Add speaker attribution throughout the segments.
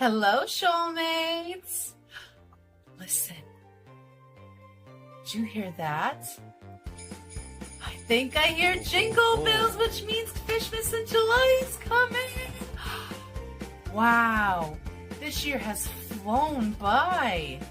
Speaker 1: Hello, shoalmates. Listen, did you hear that? I think I hear jingle bells, which means Fishmas in July is coming. Wow, this year has flown by.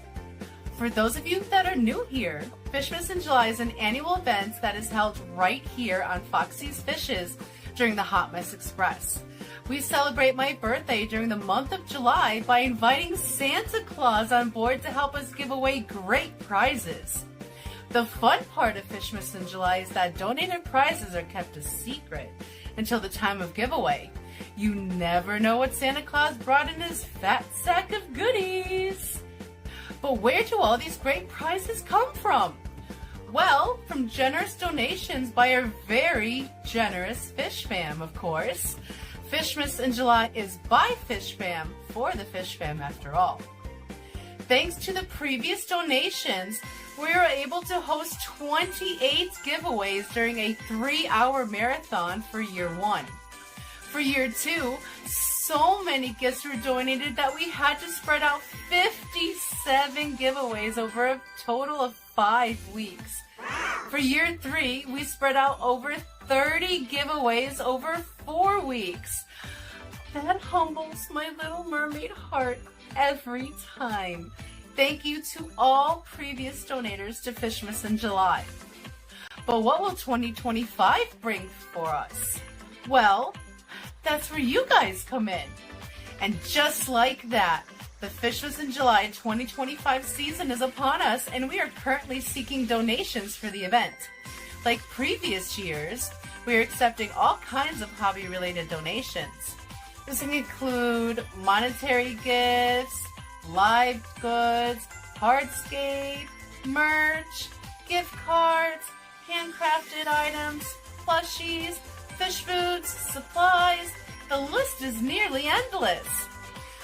Speaker 1: For those of you that are new here, Fishmas in July is an annual event that is held right here on Foxy's Fishes during the Hot Mess Express. We celebrate my birthday during the month of July by inviting Santa Claus on board to help us give away great prizes. The fun part of Fishmas in July is that donated prizes are kept a secret until the time of giveaway. You never know what Santa Claus brought in his fat sack of goodies. But where do all these great prizes come from? Well, from generous donations by our very generous Fish Fam, of course. Fishmas in July is by Fish Fam for the Fish Fam after all. Thanks to the previous donations, we were able to host 28 giveaways during a 3-hour marathon for year one. For year two, so many gifts were donated that we had to spread out 57 giveaways over a total of 5 weeks. For year three, we spread out over 30 giveaways over 4 weeks. That humbles my little mermaid heart every time. Thank you to all previous donators to Fishmas in July. But what will 2025 bring for us? Well, that's where you guys come in. And just like that, the Fishmas in July 2025 season is upon us, and we are currently seeking donations for the event. Like previous years, we are accepting all kinds of hobby-related donations. This can include monetary gifts, live goods, hardscape, merch, gift cards, handcrafted items, plushies, fish foods, supplies. The list is nearly endless.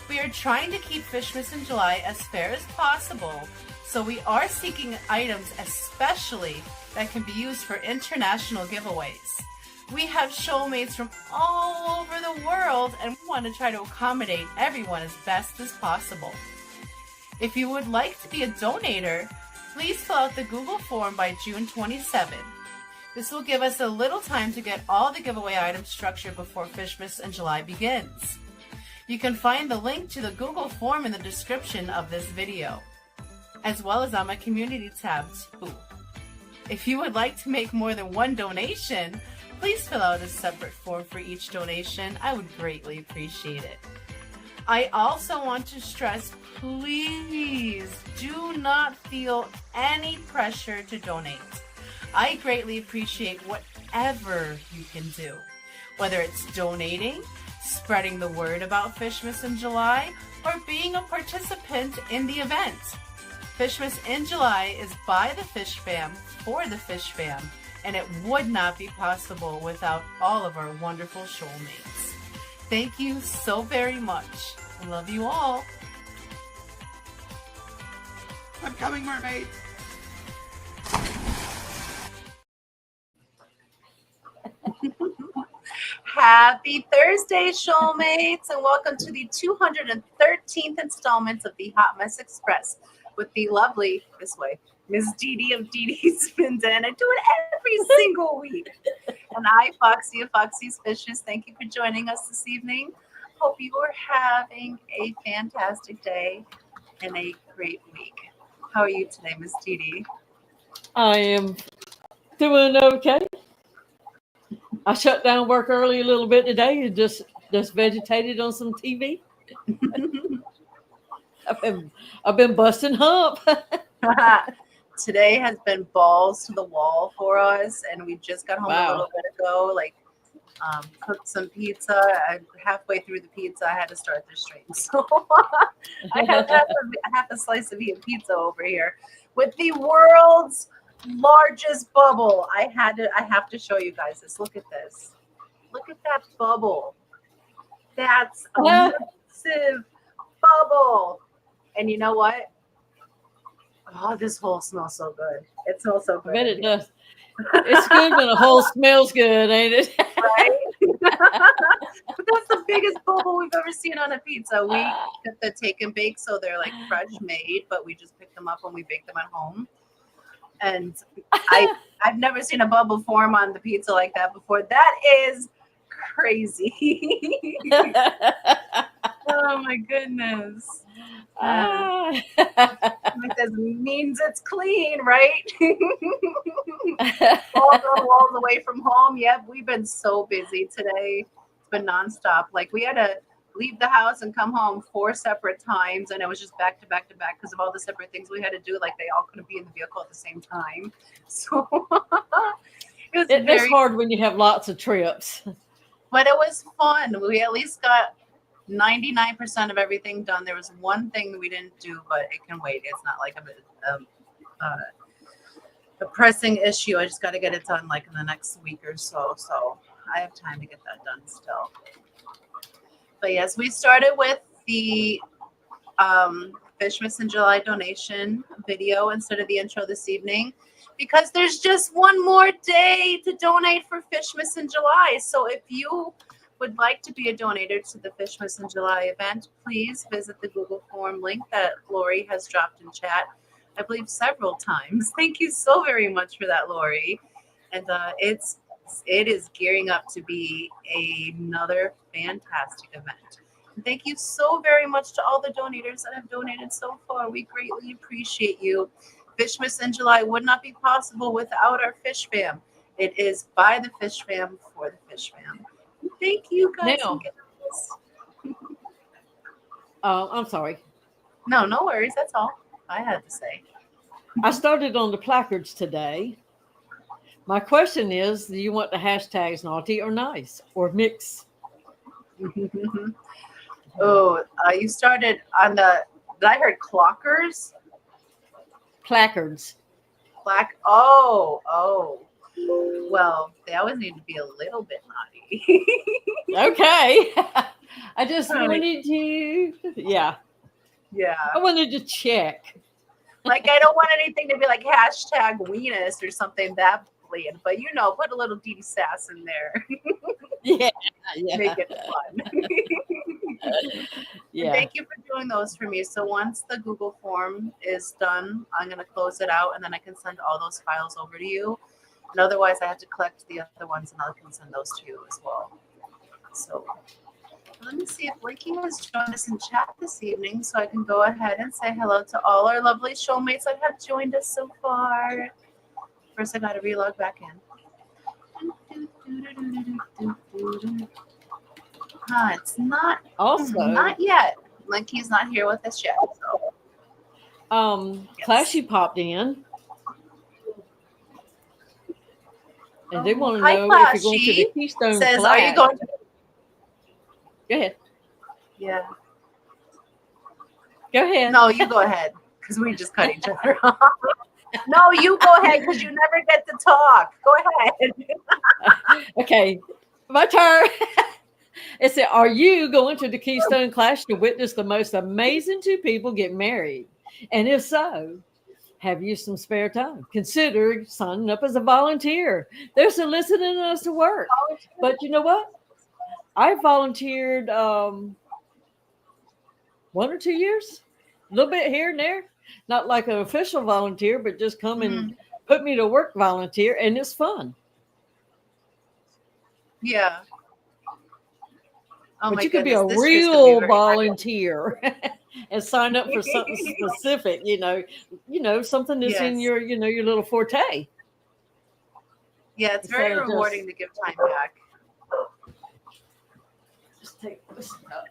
Speaker 1: We are trying to keep Fishmas in July as fair as possible, so we are seeking items especially that can be used for international giveaways. We have shoalmates from all over the world, and we want to try to accommodate everyone as best as possible. If you would like to be a donator, please fill out the Google form by June 27. This will give us a little time to get all the giveaway items structured before Fishmas in July begins. You can find the link to the Google form in the description of this video, as well as on my community tab too. If you would like to make more than one donation, please fill out a separate form for each donation. I would greatly appreciate it. I also want to stress, please do not feel any pressure to donate. I greatly appreciate whatever you can do, whether it's donating, spreading the word about Fishmas in July, or being a participant in the event. Fishmas in July is by the Fish Fam for the Fish Fam, and it would not be possible without all of our wonderful shoalmates. Thank you so very much. I love you all.
Speaker 2: I'm coming, mermaid.
Speaker 1: Happy Thursday, shoalmates, and welcome to the 213th installment of the Hot Mess Express with the lovely, this way, Miss Didi of Didi's and I do it every single week. And I, Foxy of Foxy's Fishes, thank you for joining us this evening. Hope you are having a fantastic day and a great week. How are you today, Miss Didi?
Speaker 3: I am doing okay. I shut down work early a little bit today and just vegetated on some TV. I've been busting hump.
Speaker 1: Today has been balls to the wall for us, and we just got home a little bit ago. Cooked some pizza. Halfway through the pizza, I had to start this stream, so I have half a slice of pizza over here with the world's largest bubble. I have to show you guys this. Look at this. Look at that bubble. That's a massive bubble. And you know what? Oh, this hole smells so good. It smells so good.
Speaker 3: I bet it does. It's good when a hole smells good, ain't it?
Speaker 1: Right? But that's the biggest bubble we've ever seen on a pizza. We get the take and bake, so they're like fresh made, but we just pick them up when we bake them at home. And I've never seen a bubble form on the pizza like that before. That is crazy. Oh my goodness. Like this means it's clean, right? All the way from home. Yep, we've been so busy today. It's been nonstop. Like we had to leave the house and come home 4 separate times, and it was just back to back to back because of all the separate things we had to do. Like they all couldn't be in the vehicle at the same time. So
Speaker 3: it's hard when you have lots of trips.
Speaker 1: But it was fun. We at least got 99% of everything done. There was one thing that we didn't do, but it can wait. It's not like a pressing issue. I just got to get it done like in the next week or so. So I have time to get that done still. But yes, we started with the Fishmas in July donation video instead of the intro this evening because there's just one more day to donate for Fishmas in July. So if you would like to be a donator to the Fishmas in July event, please visit the Google form link that Lori has dropped in chat, I believe several times. Thank you so very much for that, Lori. And it is gearing up to be another fantastic event. And thank you so very much to all the donators that have donated so far. We greatly appreciate you. Fishmas in July would not be possible without our Fish Fam. It is by the Fish Fam for the Fish Fam. Thank you guys.
Speaker 3: Now, I'm sorry.
Speaker 1: No worries. That's all I had to say.
Speaker 3: I started on the placards today. My question is, do you want the hashtags naughty or nice or mix?
Speaker 1: You started on I heard clockers?
Speaker 3: Placards.
Speaker 1: Oh. Well, they always need to be a little bit naughty.
Speaker 3: Okay. I just wanted to, yeah. I wanted to check.
Speaker 1: Like, I don't want anything to be like hashtag weenus or something that blatant, but put a little Didi sass in there.
Speaker 3: Yeah.
Speaker 1: Make it fun.
Speaker 3: Yeah.
Speaker 1: Thank you for doing those for me. So once the Google form is done, I'm going to close it out and then I can send all those files over to you. And otherwise, I have to collect the other ones and I can send those to you as well. So let me see if Blakey has joined us in chat this evening so I can go ahead and say hello to all our lovely showmates that have joined us so far. First, I got to relog back in. It's not.
Speaker 3: Also,
Speaker 1: not yet. Blakey's not here with us yet. So.
Speaker 3: Yes. Clashy popped in. And they want to know if you're going to the Keystone
Speaker 1: says,
Speaker 3: Clash.
Speaker 1: Are you going to?
Speaker 3: Go ahead.
Speaker 1: Yeah.
Speaker 3: Go ahead.
Speaker 1: No, you go ahead because we just cut each other off. No, you go ahead because you never get to talk. Go ahead.
Speaker 3: Okay, my turn. It said, are you going to the Keystone Clash to witness the most amazing 2 people get married? And if so, have you some spare time? Consider signing up as a volunteer. They're soliciting us to work. But you know what? I volunteered 1 or 2 years, a little bit here and there. Not like an official volunteer, but just come and put me to work volunteer, and it's fun.
Speaker 1: Yeah. Oh,
Speaker 3: but
Speaker 1: my
Speaker 3: you could be
Speaker 1: goodness,
Speaker 3: a real volunteer and sign up for something specific, something that's in your, your little forte.
Speaker 1: Yeah, it's very rewarding to give time back.
Speaker 3: Just take this duck.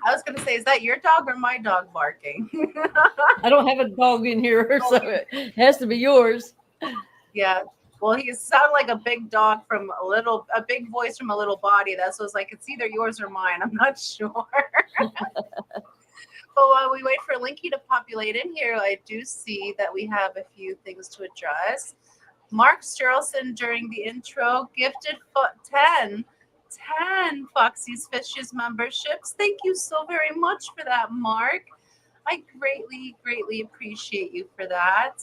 Speaker 1: I was going to say, is that your dog or my dog barking?
Speaker 3: I don't have a dog in here, so it has to be yours.
Speaker 1: Yeah. Well, he sounded like a big dog from a big voice from a little body. That's what I was like, it's either yours or mine. I'm not sure. But while we wait for Linky to populate in here, I do see that we have a few things to address. Mark Sturlson during the intro gifted 10 Foxy's Fishes memberships. Thank you so very much for that, Mark. I greatly, greatly appreciate you for that.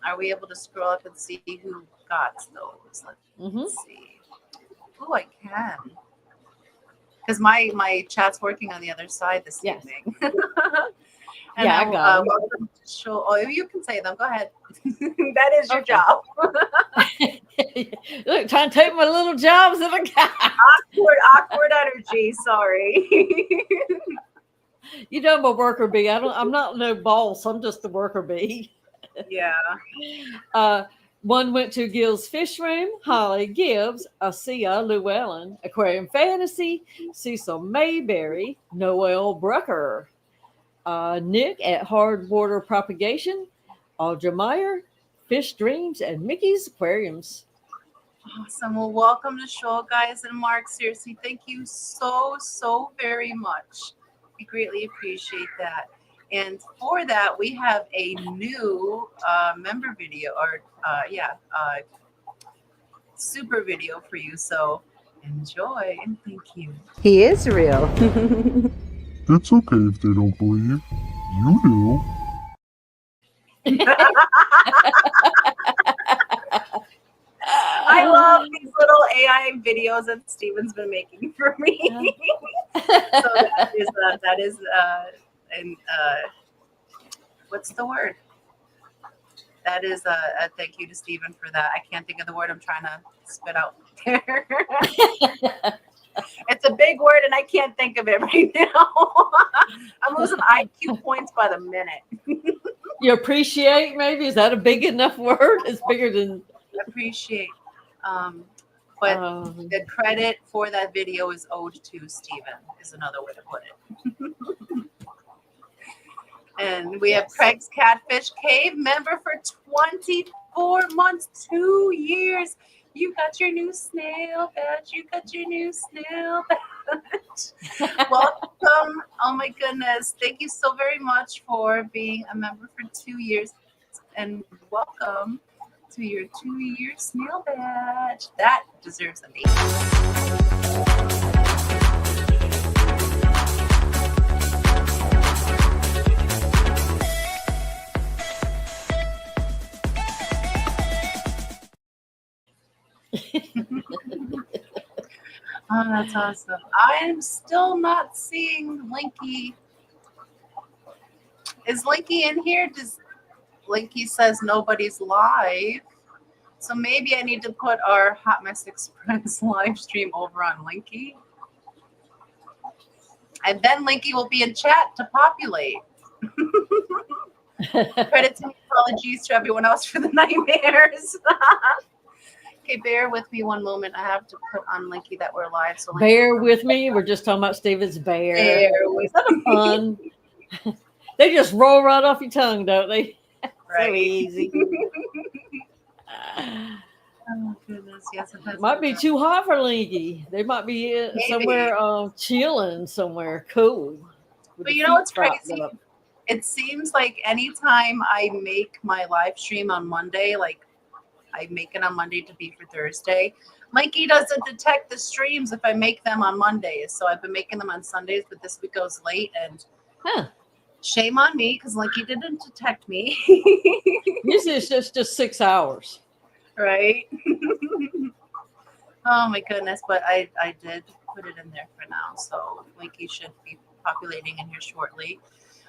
Speaker 1: Are we able to scroll up and see who got those? Let's see. Ooh, I can. Because my chat's working on the other side this evening. And
Speaker 3: Yeah, I got them.
Speaker 1: welcome to show. Oh, you can say them. Go ahead. That is your job.
Speaker 3: Look, trying to take my little jobs that I got.
Speaker 1: Awkward energy. Sorry.
Speaker 3: You know, I'm a worker bee. I'm not no boss. I'm just the worker bee.
Speaker 1: Yeah.
Speaker 3: One went to Gil's Fish Room, Holly Gibbs, Asia Llewellyn, Aquarium Fantasy, Cecil Mayberry, Noel Brucker, Nick at Hard Water Propagation, Audra Meyer, Fish Dreams, and Mickey's Aquariums.
Speaker 1: Awesome. Well, welcome to show, guys. And Mark, seriously, thank you so very much. We greatly appreciate that. And for that, we have a new member video, or super video for you. So enjoy and thank you.
Speaker 4: He is real.
Speaker 5: It's okay if they don't believe. You do.
Speaker 1: I love these little AI videos that Steven's been making for me. So that is what's the word? That is a thank you to Steven for that. I can't think of the word I'm trying to spit out there. It's a big word and I can't think of it right now. I'm losing IQ points by the minute.
Speaker 3: You appreciate, maybe? Is that a big enough word? It's bigger than...
Speaker 1: Appreciate. But the credit for that video is owed to Steven, is another way to put it. And we have Craig's Catfish Cave, member for 24 months, 2 years. You got your new snail badge. You got your new snail badge. Welcome. Oh my goodness. Thank you so very much for being a member for 2 years. And welcome to your 2-year snail badge. That deserves a name. Oh, that's awesome. I am still not seeing Linky. Is Linky in here? Linky says nobody's live. So maybe I need to put our Hot Mess Express live stream over on Linky. And then Linky will be in chat to populate. Credit to me, apologies to everyone else for the nightmares. Okay, bear with me one moment. I have to put on Linky that we're live. So
Speaker 3: bear with me. We're just talking about Steven's bear.
Speaker 1: Bear with
Speaker 3: me. Fun. They just roll right off your tongue, don't they?
Speaker 1: Right.
Speaker 3: So easy.
Speaker 1: Oh goodness, yes. It
Speaker 3: Might be too hot for Linky. They might be somewhere chilling somewhere cool.
Speaker 1: But you know what's crazy? It seems like anytime I make my live stream on Monday, like I make it on Monday to be for Thursday, Mikey doesn't detect the streams if I make them on Mondays. So I've been making them on Sundays, but this week goes late and shame on me because Mikey didn't detect me.
Speaker 3: Usually it's just 6 hours.
Speaker 1: Right? Oh my goodness, but I did put it in there for now. So Mikey should be populating in here shortly.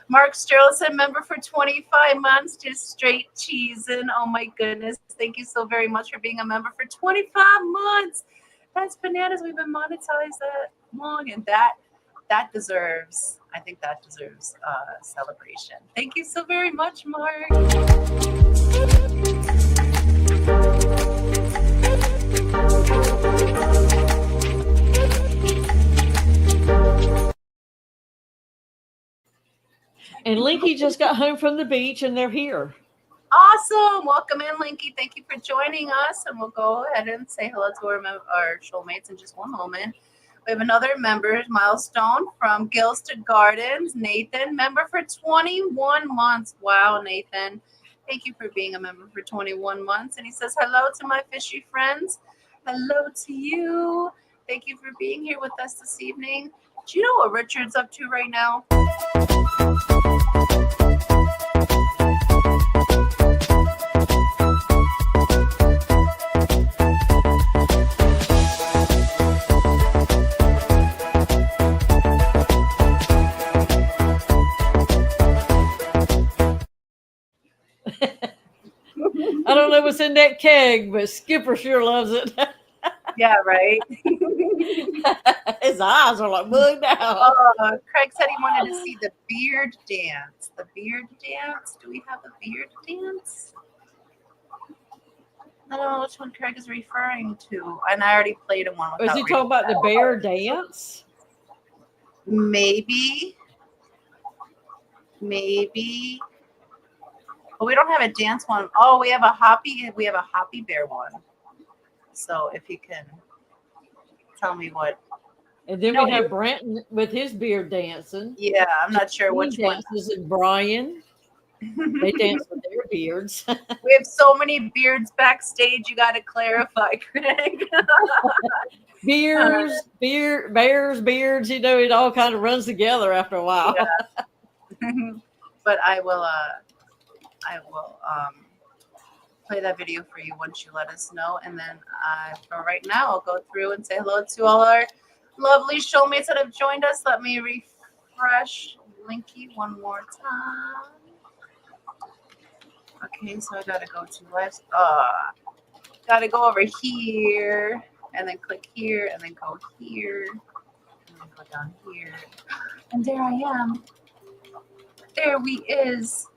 Speaker 1: Mark Sterlison, member for 25 months, just straight cheesing. Oh my goodness. Thank you so very much for being a member for 25 months. That's bananas. We've been monetized that long, and that deserves, I think that deserves a celebration. Thank you so very much, Mark.
Speaker 3: And Linky just got home from the beach and they're here.
Speaker 1: Awesome. Welcome in, Linky. Thank you for joining us. And we'll go ahead and say hello to our shoalmates in just one moment. We have another member, Milestone from Gilstead Gardens. Nathan, member for 21 months. Wow, Nathan. Thank you for being a member for 21 months. And he says, hello to my fishy friends. Hello to you. Thank you for being here with us this evening. Do you know what Richard's up to right now?
Speaker 3: know what's in that keg, but Skipper sure loves it.
Speaker 1: Yeah, right.
Speaker 3: His eyes are like bugged out.
Speaker 1: Oh, Craig said he wanted to see the beard dance. The beard dance? Do we have a beard dance? I don't know which one Craig is referring to. And I already played him one.
Speaker 3: Was he talking about the bear dance?
Speaker 1: Maybe. Maybe. But we don't have a dance one. Oh, we have a hoppy bear one. So if you can tell me what.
Speaker 3: And then we have Branton with his beard dancing.
Speaker 1: Yeah, I'm not sure which one.
Speaker 3: Dances and Brian. They dance with their beards.
Speaker 1: We have so many beards backstage. You got to clarify, Craig.
Speaker 3: Beards, beards. You know, it all kind of runs together after a while.
Speaker 1: Yeah. But I will play that video for you once you let us know. And then for right now, I'll go through and say hello to all our lovely showmates that have joined us. Let me refresh Linky one more time. Okay, so I gotta go to gotta go over here and then click here and then go here and then go down here. And there I am. There we is.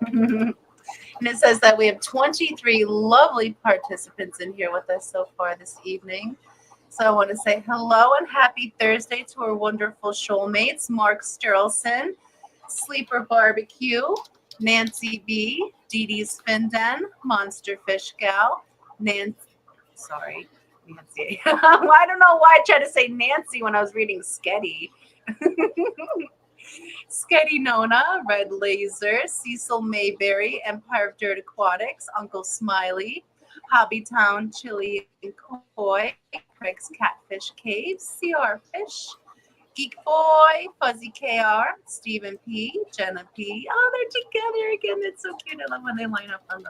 Speaker 1: And it says that we have 23 lovely participants in here with us so far this evening. So I want to say hello and happy Thursday to our wonderful showmates, Mark Sterlson, Sleeper Barbecue, Nancy B, Dee Dee's Fin Den, Monster Fish Gal, Nancy. I don't know why I tried to say Nancy when I was reading Sketty. Sketty Nona, Red Laser, Cecil Mayberry, Empire of Dirt Aquatics, Uncle Smiley, Hobbytown Chili and Koi, Craig's Catfish Cave, CR Fish, Geek Boy, Fuzzy KR, Stephen P, Jenna P. Oh, they're together again. It's so cute. I love when they line up on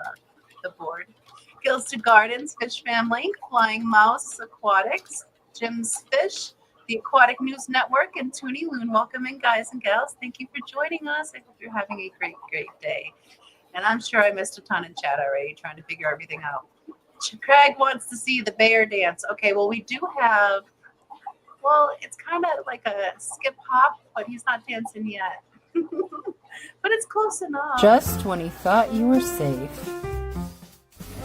Speaker 1: the board. Gills to Gardens, Fish Family, Flying Mouse Aquatics, Jim's Fish, the Aquatic News Network, and Toonie Loon. Welcome in, guys and gals. Thank you for joining us. I hope you're having a great, great day. And I'm sure I missed a ton in chat already trying to figure everything out. Craig wants to see the bear dance. Okay, well, we do have, well, it's kind of like a skip hop, but he's not dancing yet. But it's close enough.
Speaker 4: Just when he thought you were safe.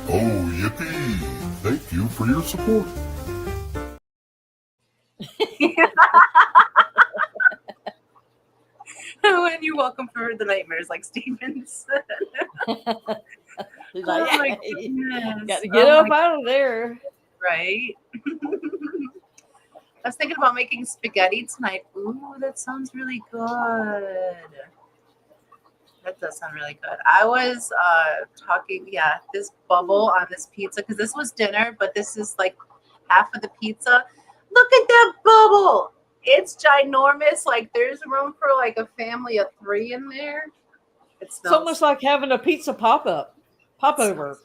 Speaker 5: Oh, yippee! Thank you for your support.
Speaker 1: And you're welcome for the nightmares, like Steven said.
Speaker 3: He's like,
Speaker 1: Oh my
Speaker 3: yeah,
Speaker 1: goodness.
Speaker 3: got to get up out of there.
Speaker 1: Right? I was thinking about making spaghetti tonight. Ooh, that sounds really good. That does sound really good. I was talking, this bubble on this pizza, because this was dinner, but this is like half of the pizza. Look at that bubble. It's ginormous. Like, there's room for like a family of 3 in there. It's
Speaker 3: almost like having a pizza pop-over.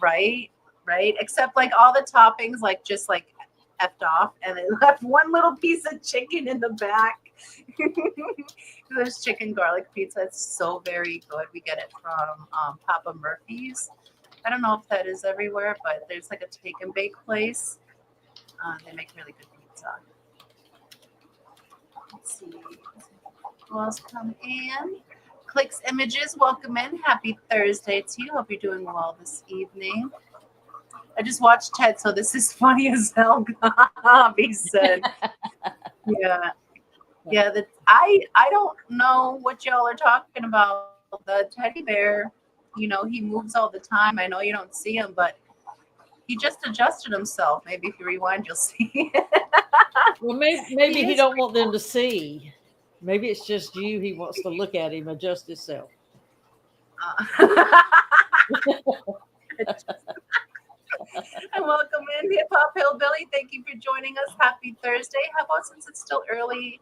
Speaker 1: Right? Except like all the toppings, like just like effed off, and they left one little piece of chicken in the back. There's chicken garlic pizza. It's so very good. We get it from Papa Murphy's. I don't know if that is everywhere, but there's like a take and bake place. They make really good pizza. Let's see who else come in. Clicks Images, welcome in. Happy Thursday to you. Hope you're doing well this evening. I just watched Ted, so this is funny as hell. He said, yeah. I don't know what y'all are talking about. The teddy bear, he moves all the time. I know you don't see him, but he just adjusted himself. Maybe if you rewind, you'll see.
Speaker 3: Well, maybe he don't want them to see. Maybe it's just you. He wants to look at him adjust himself.
Speaker 1: And welcome in, Hip Hop Hillbilly. Thank you for joining us. Happy Thursday. How about, since it's still early,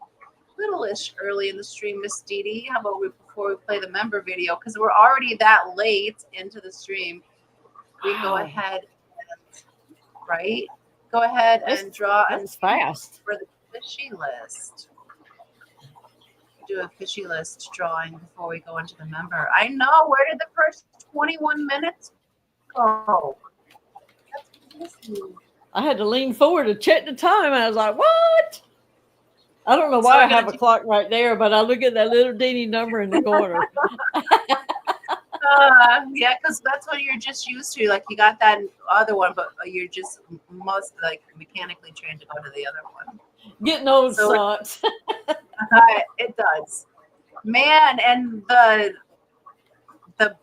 Speaker 1: little-ish early in the stream, Miss Didi, how about before we play the member video, because we're already that late into the stream, we go ahead and draw
Speaker 3: fast
Speaker 1: for the fishy list. Do a fishy list drawing before we go into the member. I know. Where did the first 21 minutes? Oh, that's missing.
Speaker 3: I had to lean forward to check the time. I was like, what? I don't know
Speaker 1: So
Speaker 3: why
Speaker 1: we're
Speaker 3: I have
Speaker 1: gonna
Speaker 3: a clock right there, but I look at that little teeny number in the corner.
Speaker 1: Yeah, because that's what you're just used to. Like you got that other one, but you're just most like mechanically trained to go to the other one.
Speaker 3: Getting old
Speaker 1: So
Speaker 3: sucks.
Speaker 1: it does, man. And the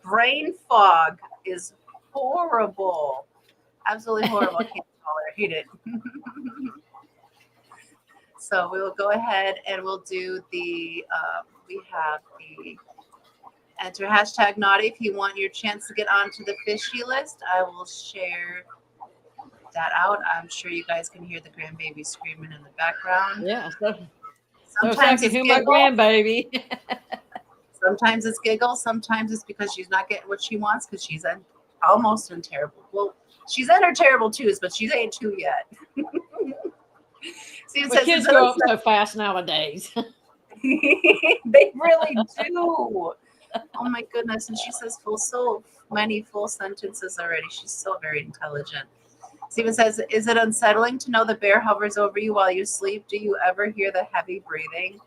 Speaker 1: brain fog is horrible, absolutely horrible. I can't tolerate it. So we will go ahead and we'll do the. We have the. Enter hashtag naughty if you want your chance to get onto the fishy list. I will share that out. I'm sure you guys can hear the grandbaby screaming in the background.
Speaker 3: Yeah. So I
Speaker 1: Sometimes
Speaker 3: can
Speaker 1: it's
Speaker 3: hear my
Speaker 1: giggle.
Speaker 3: grandbaby.
Speaker 1: Sometimes it's giggle. Sometimes it's because she's not getting what she wants because she's almost in terrible. Well, she's in her terrible twos, but she ain't two yet. See, it
Speaker 3: But
Speaker 1: says
Speaker 3: kids grow up so fast nowadays.
Speaker 1: they really do. Oh my goodness. And she says many full sentences already. She's so very intelligent. Steven says, is it unsettling to know the bear hovers over you while you sleep? Do you ever hear the heavy breathing?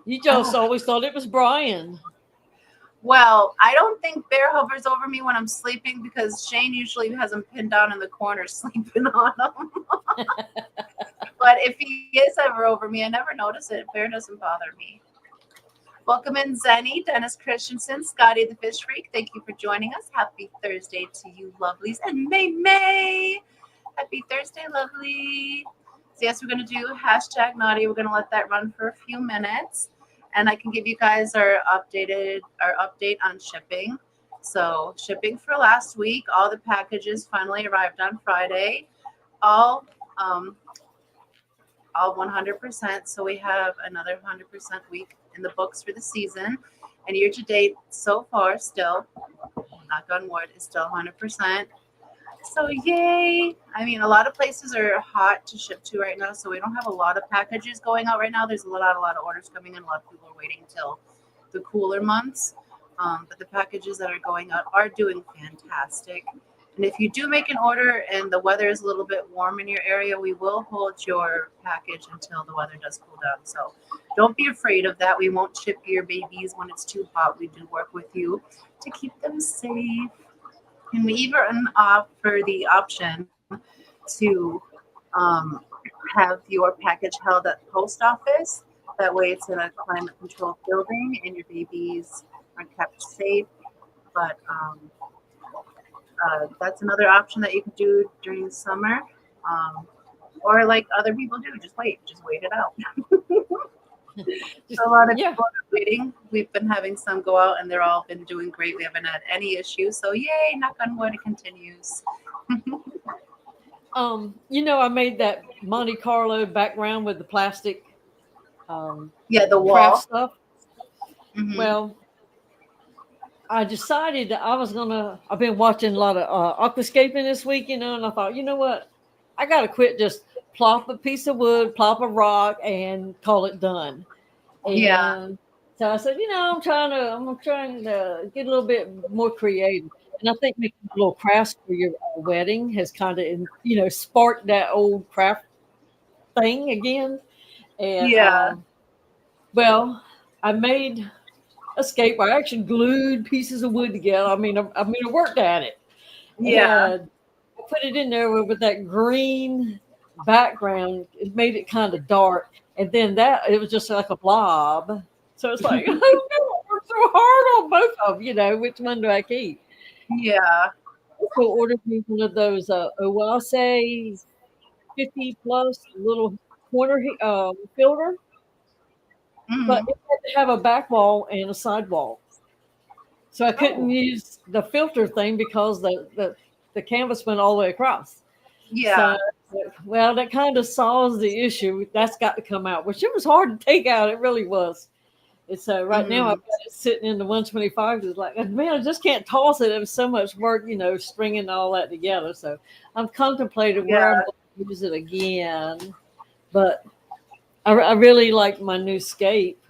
Speaker 3: You just always thought it was Brian.
Speaker 1: Well, I don't think bear hovers over me when I'm sleeping because Shane usually has him pinned down in the corner sleeping on him. But if he is ever over me, I never notice it. Bear doesn't bother me. Welcome in, Zenny, Dennis Christensen, Scotty the Fish Freak. Thank you for joining us. Happy Thursday to you, lovelies. And May. Happy Thursday, lovely. So yes, we're going to do hashtag naughty. We're going to let that run for a few minutes. And I can give you guys our update on shipping. So shipping for last week, all the packages finally arrived on Friday. All 100%. So we have another 100% week in the books for the season. And year to date, so far, still, knock on wood, is still 100%. So yay! I mean, a lot of places are hot to ship to right now, so we don't have a lot of packages going out right now. There's a lot of orders coming in. A lot of people are waiting until the cooler months. But the packages that are going out are doing fantastic. And if you do make an order and the weather is a little bit warm in your area, we will hold your package until the weather does cool down. So don't be afraid of that. We won't ship your babies when it's too hot. We do work with you to keep them safe. And we even offer the option to have your package held at the post office. That way it's in a climate controlled building and your babies are kept safe. But that's another option that you can do during the summer. Or like other people do, just wait it out. A lot of people are waiting. We've been having some go out and they're all been doing great. We haven't had any issues. So yay, knock on wood, it continues.
Speaker 3: I made that Monte Carlo background with the plastic
Speaker 1: the wall
Speaker 3: craft stuff.
Speaker 1: Mm-hmm.
Speaker 3: Well, I decided that I've been watching a lot of aquascaping this week, and I thought, you know what? I got to quit just plop a piece of wood, plop a rock, and call it done. And so I said, I'm trying to get a little bit more creative. And I think making little crafts for your wedding has kind of, sparked that old craft thing again. And well, I made a scape. I actually glued pieces of wood together. I worked at it.
Speaker 1: Yeah.
Speaker 3: And I put it in there with that green background. It made it kind of dark. And then it was just like a blob. So it's like, I worked so hard on both of them, which one do I keep?
Speaker 1: Yeah.
Speaker 3: So ordered me one of those Owase 50 plus little corner filter.
Speaker 1: Mm-hmm.
Speaker 3: But it had to have a back wall and a side wall. So I couldn't use the filter thing because the canvas went all the way across.
Speaker 1: Yeah.
Speaker 3: So, well, that kind of solves the issue. That's got to come out, which it was hard to take out. It really was. And so right now I've got it sitting in the 125. It's like, man, I just can't toss it. It was so much work, stringing all that together. So I'm contemplating where I'm going to use it again. But I really like my new scape.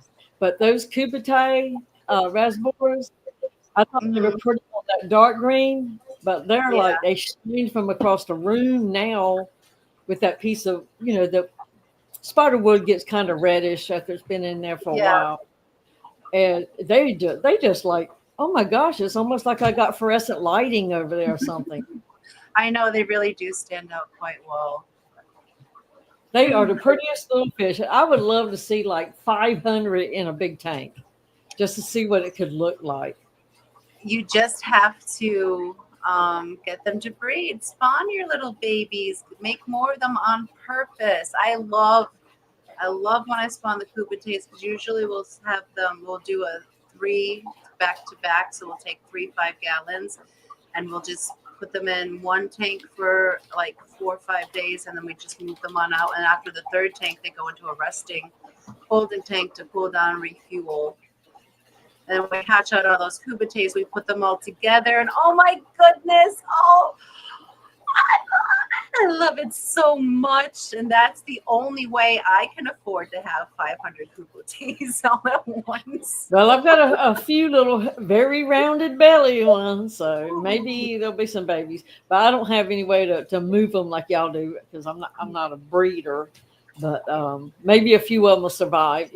Speaker 3: But those Kubite raspberries, I thought they were
Speaker 1: Mhm.
Speaker 3: pretty on that dark green, but they're
Speaker 1: Yeah.
Speaker 3: like they stream from across the room now with that piece of, the spider wood gets kind of reddish after it's been in there for a
Speaker 1: Yeah.
Speaker 3: while. And they just like, oh my gosh, it's almost like I got fluorescent lighting over there or something.
Speaker 1: I know they really do stand out quite well.
Speaker 3: They are the prettiest little fish. I would love to see like 500 in a big tank just to see what it could look like.
Speaker 1: You just have to get them to breed, spawn your little babies, make more of them on purpose. I love when I spawn the Kupates because usually we'll do a 3 back to back. So we'll take 3 5-gallons and we'll just put them in one tank for like 4 or 5 days. And then we just move them on out. And after the third tank, they go into a resting holding tank to cool down and refuel. And then we hatch out all those Kupates. We put them all together. And oh my goodness. Oh, I love it so much, and that's the only way I can afford to have 500 Kupates all at once.
Speaker 3: Well, I've got a few little very rounded belly ones, so maybe there'll be some babies. But I don't have any way to move them like y'all do because I'm not a breeder. But maybe a few of them will survive.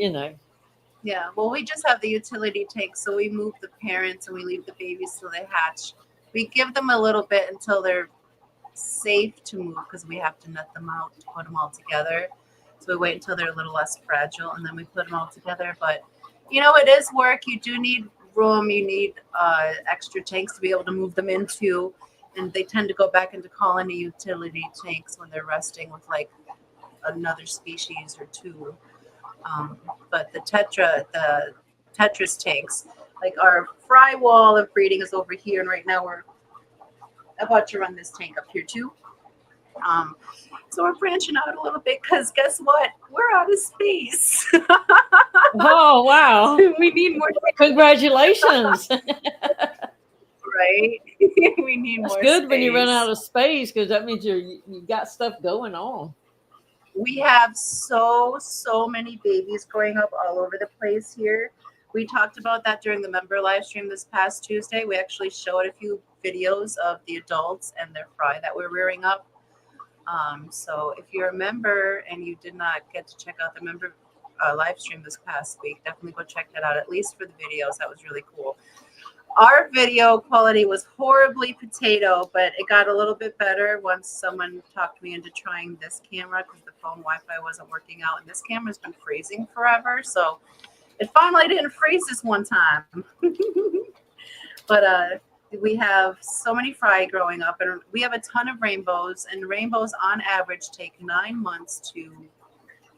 Speaker 1: Yeah, well, we just have the utility tank, so we move the parents and we leave the babies till they hatch. We give them a little bit until they're safe to move because we have to nut them out to put them all together. So we wait until they're a little less fragile and then we put them all together. But it is work. You do need room. You need extra tanks to be able to move them into, and they tend to go back into colony utility tanks when they're resting with like another species or two. But the Tetris tanks, like our fry wall of breeding is over here, and right now we're about to run this tank up here too. So we're branching out a little bit because guess what? We're out of space.
Speaker 3: Oh, wow.
Speaker 1: We need more.
Speaker 3: Congratulations.
Speaker 1: Right? We need
Speaker 3: That's
Speaker 1: more
Speaker 3: good
Speaker 1: space.
Speaker 3: when you run out of space because that means you got stuff going on.
Speaker 1: We have so many babies growing up all over the place here. We talked about that during the member live stream this past Tuesday. We actually showed a few videos of the adults and their fry that we're rearing up. So if you're a member and you did not get to check out the member live stream this past week, definitely go check that out, at least for the videos. That was really cool. Our video quality was horribly potato, but it got a little bit better once someone talked me into trying this camera because the phone Wi-Fi wasn't working out, and this camera's been freezing forever. So it finally didn't freeze this one time. But we have so many fry growing up, and we have a ton of rainbows, and rainbows on average take 9 months to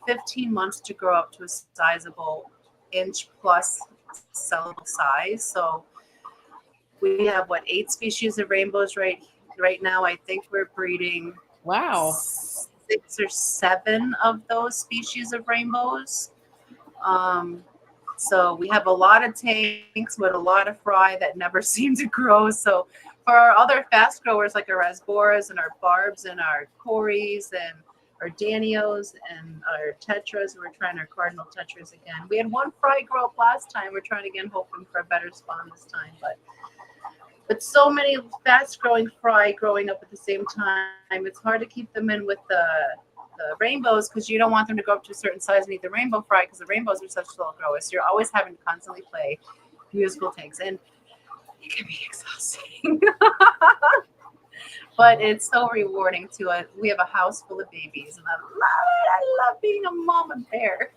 Speaker 1: 15 months to grow up to a sizable inch plus sellable size. So we have 8 species of rainbows right now. I think we're breeding
Speaker 3: Wow.
Speaker 1: 6 or 7 of those species of rainbows. So we have a lot of tanks with a lot of fry that never seem to grow. So for our other fast growers like our Rasboras and our Barbs and our Corys and our Danios and our Tetras, we're trying our Cardinal Tetras again. We had 1 fry grow up last time. We're trying again, hoping for a better spawn this time. But so many fast growing fry growing up at the same time, it's hard to keep them in with the rainbows because you don't want them to grow up to a certain size and eat the rainbow fry because the rainbows are such slow growers. So you're always having to constantly play musical tanks, and it can be exhausting. But it's so rewarding to we have a house full of babies, and I love it. I love being a mama bear.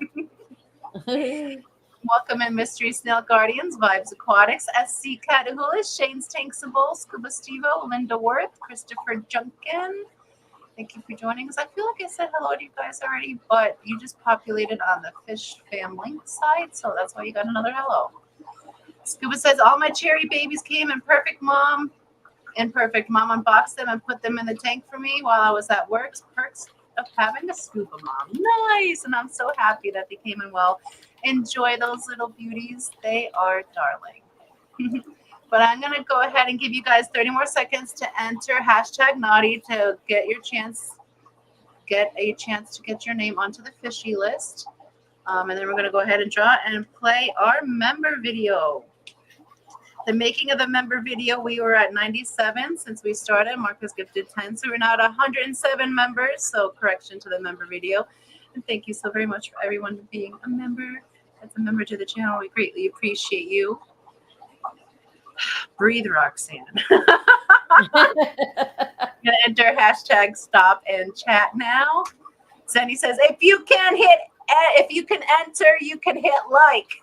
Speaker 1: Welcome in Mystery Snail Guardians, Vibes Aquatics, SC Catahoula, Shane's Tanksable, Scuba Stevo, Linda Worth, Christopher Junkin. Thank you for joining us. I feel like I said hello to you guys already, but you just populated on the Fish Fam link side, so that's why you got another hello. Scuba says, all my cherry babies came in perfect. Mom unboxed them and put them in the tank for me while I was at work. Perks of having a scuba mom. Nice. And I'm so happy that they came in well. Enjoy those little beauties. They are darling. But I'm going to go ahead and give you guys 30 more seconds to enter #naughty to get a chance to get your name onto the fishy list. And then we're going to go ahead and draw and play our member video. The making of the member video, we were at 97 since we started. Marcus gifted 10, so we're now at 107 members. So correction to the member video. And thank you so very much for everyone being a member. That's a member to the channel. We greatly appreciate you. Breathe, Roxanne. I'm gonna enter hashtag stop and chat now. Sandy says, if you can enter, you can hit like.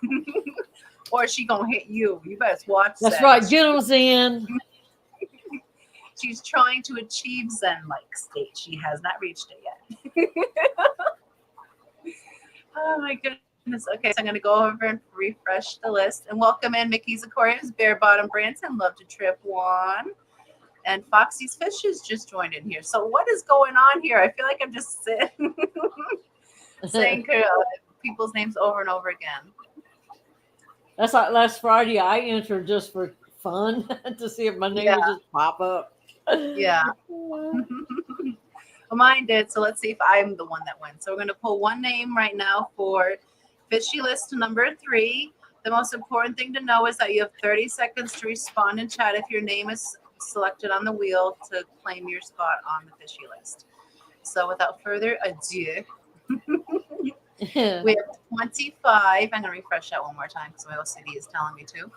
Speaker 1: Or she gonna hit you. You better watch that.
Speaker 3: That's right. Get them, Zen.
Speaker 1: She's trying to achieve Zen-like state. She has not reached it yet. Oh my goodness. Okay, so I'm gonna go over and refresh the list and welcome in Mickey's Aquariums, Bare Bottom Branson, Love to Trip One, and Foxy's Fishes just joined in here. So what is going on here? I feel like I'm just sitting saying people's names over and over again.
Speaker 3: That's like last Friday. I entered just for fun to see if my name would just pop up.
Speaker 1: Yeah. Well, mine did. So let's see if I'm the one that went. So we're going to pull one name right now for Fishy List number 3. The most important thing to know is that you have 30 seconds to respond in chat if your name is selected on the wheel to claim your spot on the Fishy List. So without further ado, we have 25. I'm going to refresh that one more time because my OCD is telling me to.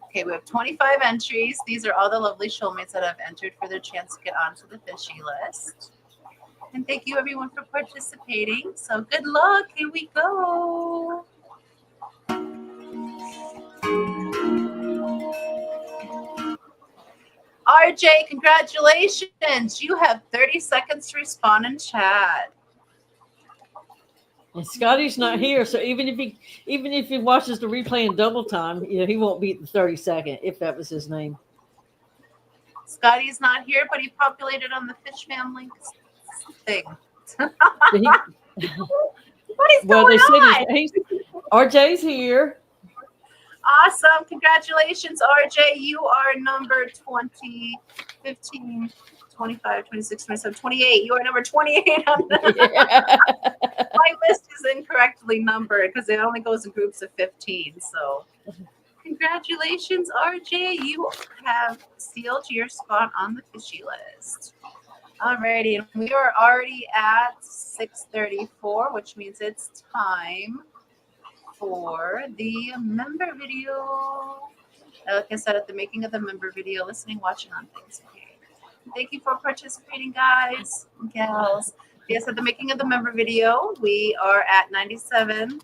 Speaker 1: Okay, we have 25 entries. These are all the lovely shoalmates that have entered for their chance to get onto the Fishy List. And thank you, everyone, for participating. So good luck. Here we go. RJ, congratulations. You have 30 seconds to respond in chat.
Speaker 3: And Scotty's not here, so even if he watches the replay in double time, he won't beat the 30-second if that was his name.
Speaker 1: Scotty's not here, but he populated on the Fishman link thing. What is going on?
Speaker 3: RJ's here.
Speaker 1: Awesome. Congratulations, RJ. You are number 20, 15, 25, 26, 27, 28. You are number 28 on my list is incorrectly numbered because it only goes in groups of 15. So congratulations, RJ. You have sealed your spot on the Fishy List. Alrighty. We are already at 6:34, which means it's time for the member video. Like I said, at the making of the member video, listening, watching on things. Thank you for participating, guys and gals. Yes, at the making of the member video, we are at 97,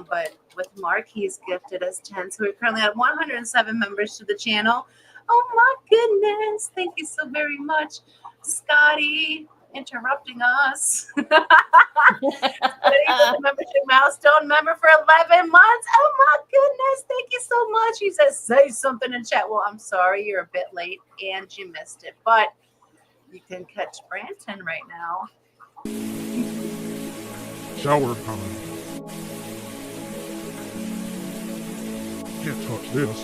Speaker 1: but with Mark, he's gifted us 10. So we're currently at 107 members to the channel. Oh my goodness. Thank you so very much, Scotty, interrupting us. The membership milestone member for 11 months. Oh my goodness. Thank you so much. He says, say something in chat. Well, I'm sorry, you're a bit late and you missed it, but you can catch Branton right now.
Speaker 5: Shower time. Can't touch this.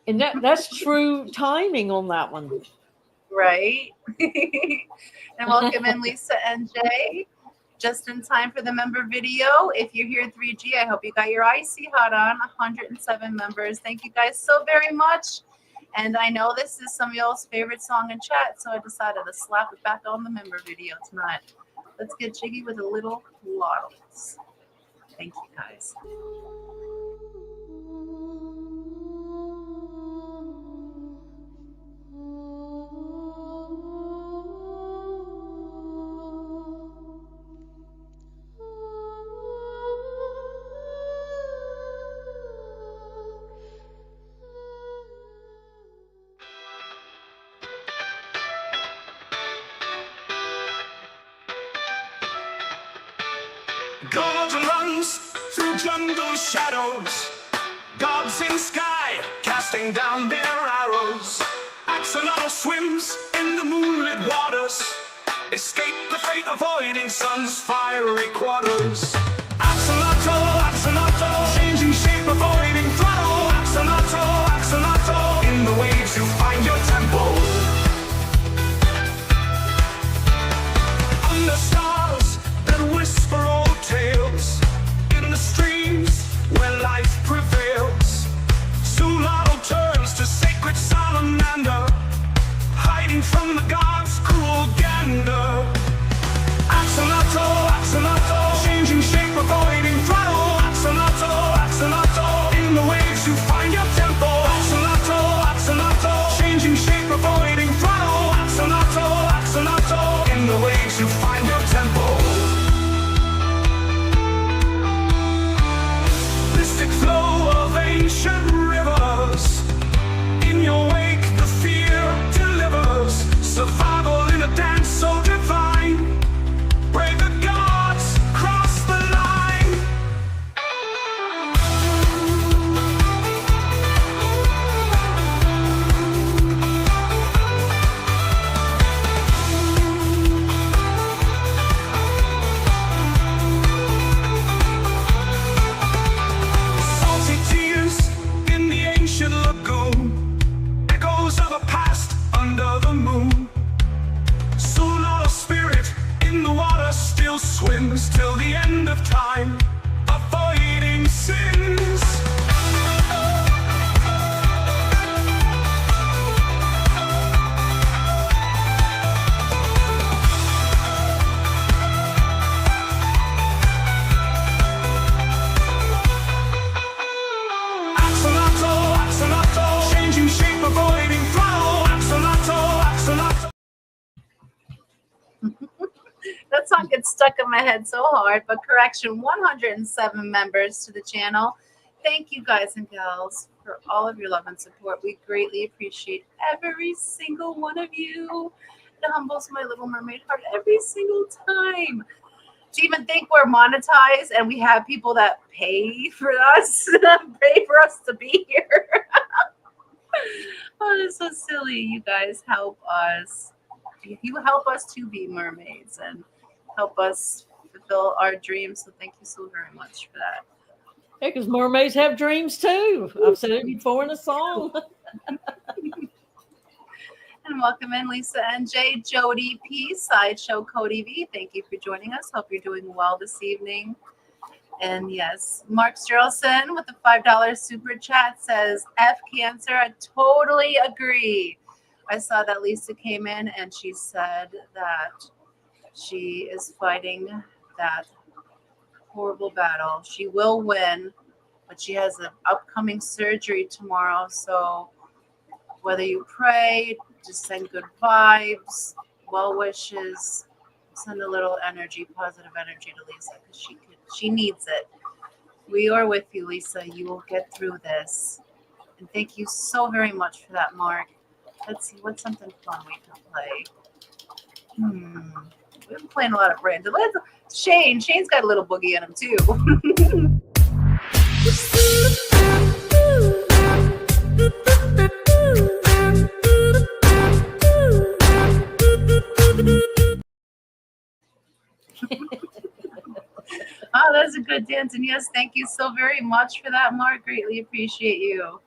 Speaker 3: And that's true timing on that one.
Speaker 1: Right. And welcome in Lisa and Jay. Just in time for the member video. If you're here at 3G, I hope you got your icy hot on. 107 members. Thank you guys so very much. And I know this is some of y'all's favorite song in chat, so I decided to slap it back on the member video tonight. Let's get jiggy with a little Lottles. Thank you guys.
Speaker 6: Gold runs through jungle shadows, gods in sky casting down their arrows. Axolotl swims in the moonlit waters, escape the fate avoiding sun's fiery quarters. Axolotl, axolotl, changing shape, avoiding throttle. Axolotl, axolotl, in the waves you find your temple. Under stars that whisper old tales, in the streams where life prevails, Sulalo turns to sacred salamander, hiding from the gods' cruel gander. Axolotl, axolotl, changing shape, avoiding throttle. Axolotl, axolotl, in the waves you find your temple. Axolotl, axolotl, changing shape, avoiding throttle. Axolotl, axolotl, in the waves you find your temple. Mystic flow of ancient rivers, in your wake the fear delivers. Survival in a dance so divine, where the gods cross the line. Salty tears in the ancient lagoon, echoes of a past under the moon. Solar spirit in the water still swims till the end of time, avoiding sins. Axolotl, axolotl, changing shape, avoiding throttle. Axolotl, axolotl.
Speaker 1: That song gets stuck in my head so hard, but correction, 107 members to the channel. Thank you guys and gals for all of your love and support. We greatly appreciate every single one of you. It humbles my little mermaid heart every single time. To even think we're monetized and we have people that pay for us, to be here. Oh, that's so silly. You guys help us. You help us to be mermaids and help us fulfill our dreams. So thank you so very much for that.
Speaker 3: Yeah, because mermaids have dreams too. I've said it before in a song.
Speaker 1: And welcome in Lisa and Jay, Jody P, Sideshow Cody V. Thank you for joining us. Hope you're doing well this evening. And yes, Mark Sterlson with the $5 super chat says, F cancer. I totally agree. I saw that Lisa came in and she said that she is fighting that horrible battle. She will win, but she has an upcoming surgery tomorrow. So whether you pray, just send good vibes, well wishes, send a little energy, positive energy to Lisa because she needs it. We are with you, Lisa. You will get through this. And thank you so very much for that, Mark. Let's see, what's something fun we can play? We've been playing a lot of Brandon. Shane's got a little boogie in him too. Oh, that's a good dance. And yes, thank you so very much for that, Mark. Greatly appreciate you.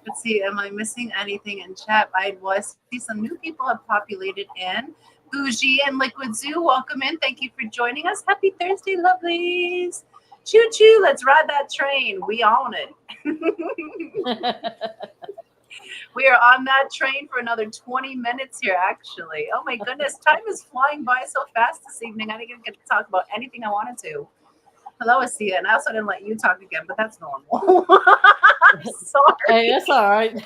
Speaker 1: Let's see, am I missing anything in chat? I see some new people have populated in. Bougie and Liquid Zoo, welcome in. Thank you for joining us. Happy Thursday, lovelies. Choo choo, let's ride that train. We own it. We are on that train for another 20 minutes here, actually. Oh my goodness, time is flying by so fast this evening. I didn't get to talk about anything I wanted to. Hello, Asia, and I also didn't let you talk again, but that's normal. Sorry.
Speaker 3: Hey, that's all right.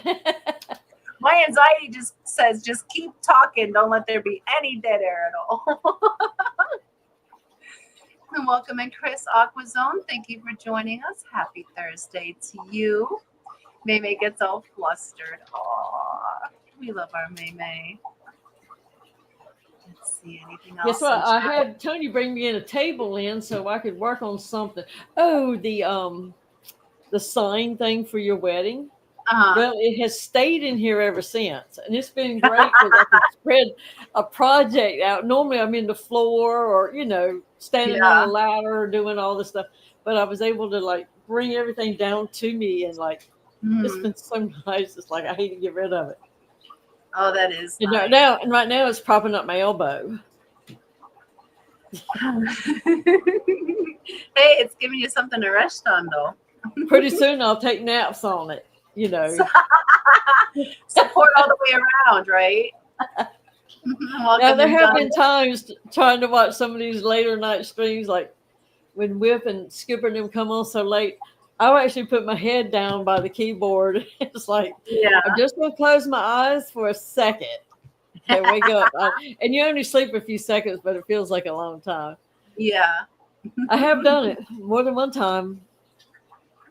Speaker 1: My anxiety just says, just keep talking. Don't let there be any dead air at all. And welcome in, Chris Aquazone. Thank you for joining us. Happy Thursday to you. Maymay gets all flustered. Aw, we love our Maymay. Let's see, anything else?
Speaker 3: Guess what? I had Tony bring me in a table in so I could work on something. Oh, the sign thing for your wedding. Well, it has stayed in here ever since, and it's been great because I can spread a project out. Normally, I'm in the floor or standing on a
Speaker 1: Yeah.
Speaker 3: ladder or doing all this stuff, but I was able to like bring everything down to me, and like it's
Speaker 1: Mhm.
Speaker 3: been so nice. It's like I hate to get rid of it.
Speaker 1: Oh, that is
Speaker 3: And
Speaker 1: nice.
Speaker 3: right now, it's propping up my elbow.
Speaker 1: Hey, it's giving you something to rest on, though.
Speaker 3: Pretty soon, I'll take naps on it.
Speaker 1: Support all the way around, right?
Speaker 3: Now,
Speaker 1: Welcome
Speaker 3: there
Speaker 1: and
Speaker 3: have
Speaker 1: done.
Speaker 3: been times trying to watch some of these later night streams, like when Whip and Skipper and them come on so late. I'll actually put my head down by the keyboard. It's like,
Speaker 1: Yeah.
Speaker 3: I'm just going to close my eyes for a second and wake up. And you only sleep a few seconds, but it feels like a long time.
Speaker 1: Yeah.
Speaker 3: I have done it more than one time.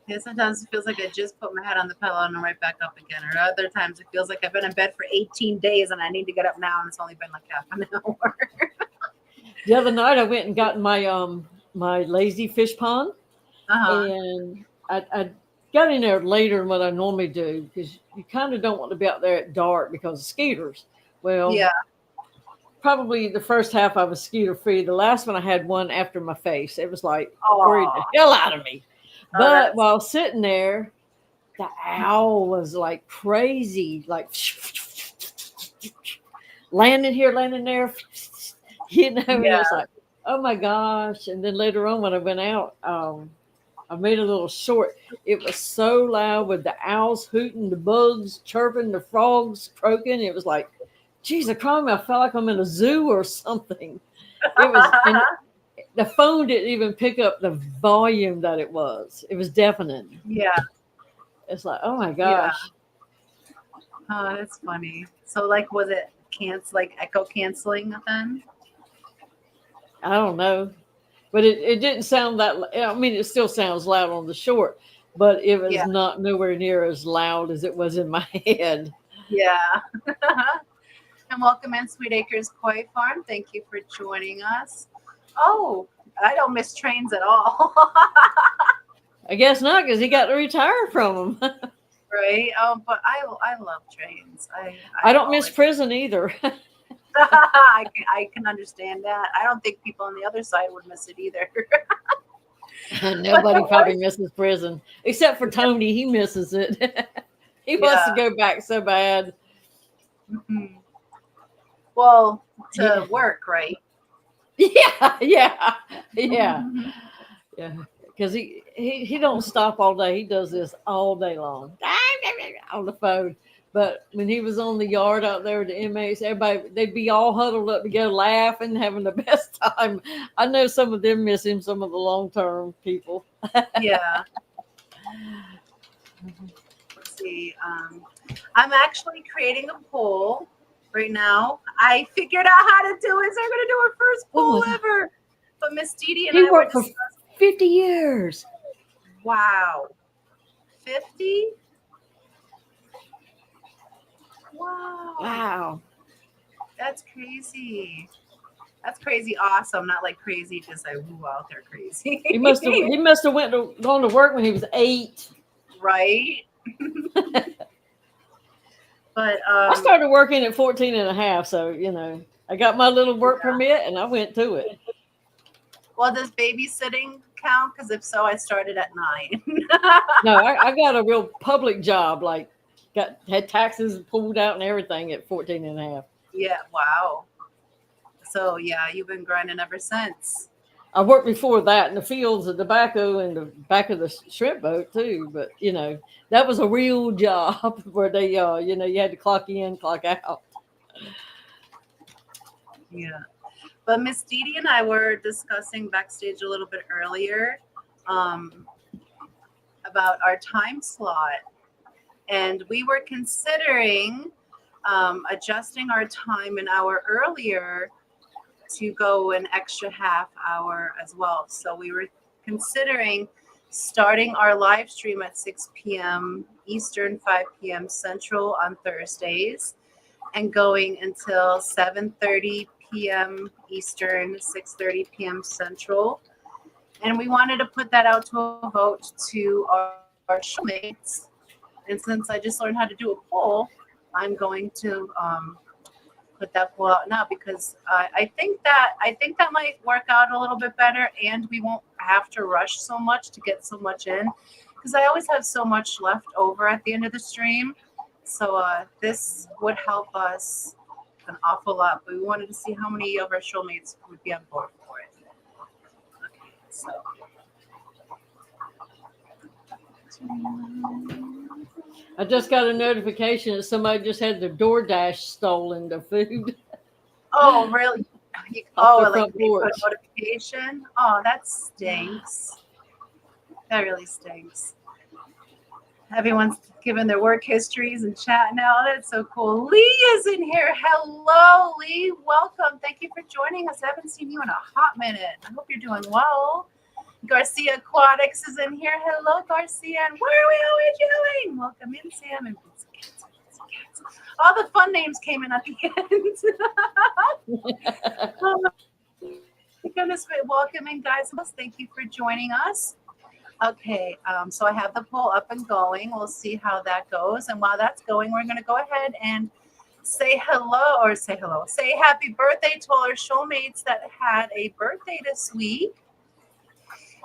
Speaker 1: Yeah, sometimes it feels like I just put my head on the pillow and I'm right back up again. Or other times it feels like I've been in bed for 18 days and I need to get up now and it's only been like half an hour.
Speaker 3: The other night, I went and got my lazy fish pond.
Speaker 1: Uh-huh.
Speaker 3: And I got in there later than what I normally do because you kind of don't want to be out there at dark because of skeeters. Well,
Speaker 1: Yeah.
Speaker 3: probably the first half I was skeeter free. The last one I had one after my face. It was like
Speaker 1: Aw.
Speaker 3: worried the hell out of me.
Speaker 1: Oh,
Speaker 3: But
Speaker 1: that's-
Speaker 3: while sitting there, the owl was like crazy, like landing here, landing there, and it's like, oh my gosh. And then later on when I went out, I made a little short. It was so loud with the owls hooting, the bugs chirping, the frogs croaking. It was like, geez, I felt like I'm in a zoo or something. It was, and the phone didn't even pick up the volume that it was. It was deafening.
Speaker 1: Yeah.
Speaker 3: It's like, oh my gosh.
Speaker 1: Oh, that's funny. So, like, was it echo canceling then?
Speaker 3: I don't know. But it didn't sound that, I mean, it still sounds loud on the short, but it was not nowhere near as loud as it was in my head.
Speaker 1: Yeah. And welcome in Sweet Acres Koi Farm. Thank you for joining us. Oh, I don't miss trains at all.
Speaker 3: I guess not, because he got to retire from them.
Speaker 1: Right? Oh, but I love trains.
Speaker 3: I don't miss prison either.
Speaker 1: I can understand that. I don't think people on the other side would miss it either.
Speaker 3: Nobody probably misses prison, except for Tony. He misses it. He wants to go back so bad.
Speaker 1: Mm-hmm. Well, to work, right?
Speaker 3: Yeah. Because he don't stop all day. He does this all day long on the phone. But when he was on the yard out there with the inmates, they'd be all huddled up together, laughing, having the best time. I know some of them miss him, some of the long-term people.
Speaker 1: Yeah. Let's see. I'm actually creating a poll right now. I figured out how to do it, so I'm going to do our first poll ever. But Miss Didi and I
Speaker 3: worked for 50 years.
Speaker 1: Wow. 50? Wow. That's crazy. That's crazy awesome. Not like crazy, just like woo out there crazy.
Speaker 3: He must have gone to work when he was 8.
Speaker 1: Right? But
Speaker 3: I started working at 14 and a half, so I got my little work permit and I went to it.
Speaker 1: Well, does babysitting count? Because if so, I started at 9.
Speaker 3: No, I got a real public job, like had taxes pulled out and everything at 14 and a half.
Speaker 1: Yeah, wow. So yeah, you've been grinding ever since.
Speaker 3: I worked before that in the fields of tobacco and the back of the shrimp boat too, but that was a real job where they you had to clock in, clock out.
Speaker 1: Yeah. But Miss Didi and I were discussing backstage a little bit earlier about our time slot. And we were considering adjusting our time an hour earlier to go an extra half hour as well. So we were considering starting our live stream at 6 p.m. Eastern, 5 p.m. Central on Thursdays, and going until 7:30 p.m. Eastern, 6:30 p.m. Central. And we wanted to put that out to a vote to our showmates And since I just learned how to do a poll, I'm going to put that poll out now because I think that might work out a little bit better, and we won't have to rush so much to get so much in because I always have so much left over at the end of the stream. So this would help us an awful lot, but we wanted to see how many of our showmates would be on board for it. Okay, so.
Speaker 3: I just got a notification that somebody just had their DoorDash stolen, the food.
Speaker 1: Oh, really?
Speaker 3: Off the
Speaker 1: Like
Speaker 3: front
Speaker 1: they put
Speaker 3: porch.
Speaker 1: a notification? Oh, that stinks. That really stinks. Everyone's giving their work histories and chat now. That's so cool. Lee is in here. Hello, Lee. Welcome. Thank you for joining us. I haven't seen you in a hot minute. I hope you're doing well. Garcia Aquatics is in here. Hello, Garcia. And what are we always doing? Welcome in, Sam. And all the fun names came in at the end. Oh, my goodness, welcome in, guys. Thank you for joining us. Okay, so I have the poll up and going. We'll see how that goes. And while that's going, we're going to go ahead and say happy birthday to all our showmates that had a birthday this week.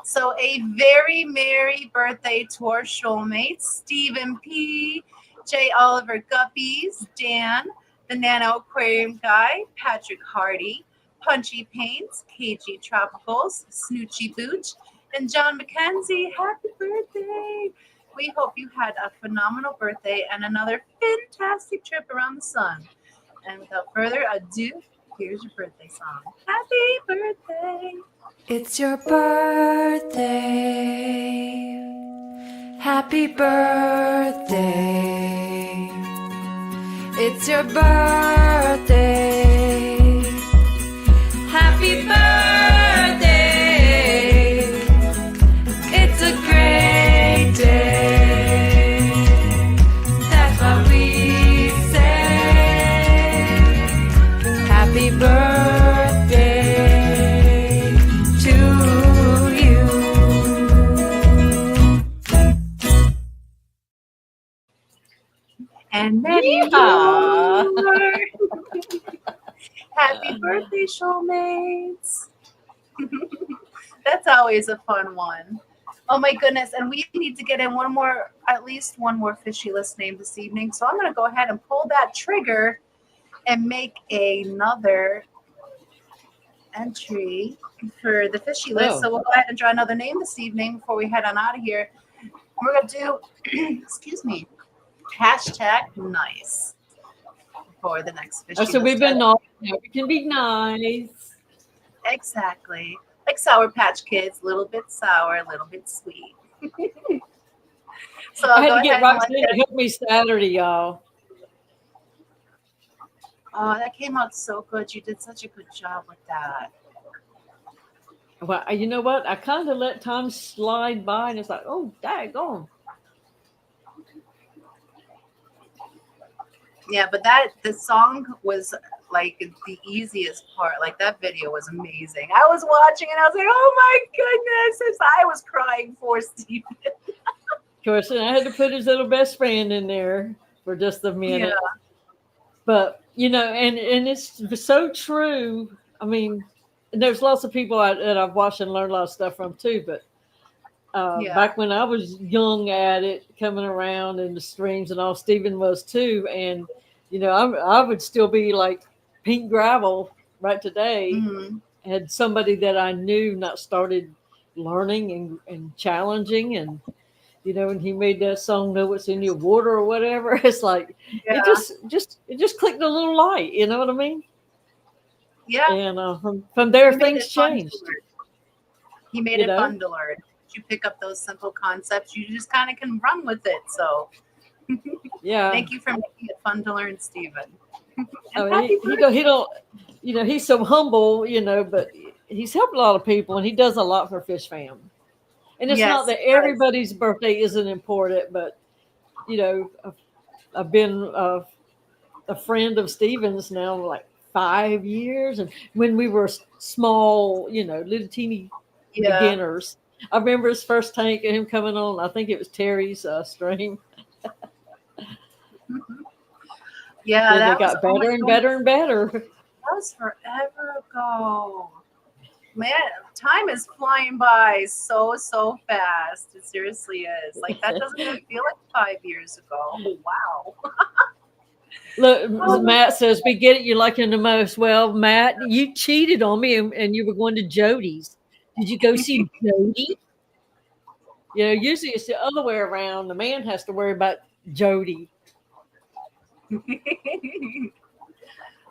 Speaker 1: So a very merry birthday to our showmates, Stephen P., J. Oliver Guppies, Dan, the Nano Aquarium Guy, Patrick Hardy, Punchy Paints, KG Tropicals, Snoochie Booch, and John McKenzie. Happy birthday! We hope you had a phenomenal birthday and another fantastic trip around the sun. And without further ado, here's your birthday song. Happy birthday!
Speaker 7: It's your birthday. Happy birthday. It's your birthday. Happy birthday. It's a great day. That's what we say. Happy birthday to you.
Speaker 1: And many
Speaker 3: Yeehaw.
Speaker 1: more. Happy birthday, showmates. That's always a fun one. Oh my goodness. And we need to get in at least one more fishy list name this evening. So I'm going to go ahead and pull that trigger and make another entry for the fishy list.
Speaker 3: Oh.
Speaker 1: So we'll go ahead and draw another name this evening before we head on out of here. We're going to do, excuse me, hashtag nice for the next fishy
Speaker 3: Oh, so
Speaker 1: list.
Speaker 3: we've been naughty. Now we can be nice.
Speaker 1: Exactly. Like Sour Patch Kids, little bit sour, little bit sweet. So
Speaker 3: I
Speaker 1: I'll
Speaker 3: had
Speaker 1: go
Speaker 3: to get
Speaker 1: ahead and
Speaker 3: Roxanne to help me Saturday, y'all.
Speaker 1: Oh, that came out so good. You did such a good job with that.
Speaker 3: Well, you know what? I kind of let time slide by, and it's like, oh, daggone.
Speaker 1: Yeah, but the song was like the easiest part. Like that video was amazing. I was watching and I was like, oh my goodness. I was crying for Steven.
Speaker 3: Of course, and I had to put his little best friend in there for just a minute.
Speaker 1: Yeah.
Speaker 3: But, you know, and it's so true. I mean, there's lots of people that I've watched and learned a lot of stuff from too. But back when I was young at it, coming around in the streams and all, Stephen was too. And, you know, I would still be like pink gravel right today.
Speaker 1: Mm-hmm.
Speaker 3: Had somebody that I knew not started learning and challenging. And, you know, when he made that song, Know What's in Your Water or whatever, it's like, it just clicked a little light. You know what I mean?
Speaker 1: Yeah.
Speaker 3: And from there, things changed.
Speaker 1: He made it fun to learn. You pick up those simple concepts, you just kind of can run with it. So,
Speaker 3: yeah.
Speaker 1: Thank you for making it fun to learn, Stephen.
Speaker 3: I mean, he don't, you know, he's so humble, you know, but he's helped a lot of people, and he does a lot for Fish Fam. And it's not that everybody's birthday isn't important, but you know, I've been a friend of Stephen's now like 5 years, and when we were small, you know, little teeny beginners, I remember his first tank and him coming on. I think it was Terry's stream.
Speaker 1: Yeah,
Speaker 3: Then
Speaker 1: that
Speaker 3: they
Speaker 1: was,
Speaker 3: got
Speaker 1: oh my
Speaker 3: better and
Speaker 1: goodness,
Speaker 3: better and better.
Speaker 1: that was forever ago. Man, time is flying by so fast. It seriously is. Like that doesn't even feel like 5 years ago. Wow.
Speaker 3: Look,
Speaker 1: Oh,
Speaker 3: Matt says, we get it. You like him the most. Well, Matt, you cheated on me and you were going to Jody's. Did you go see Jody? You know, usually it's the other way around. The man has to worry about Jody.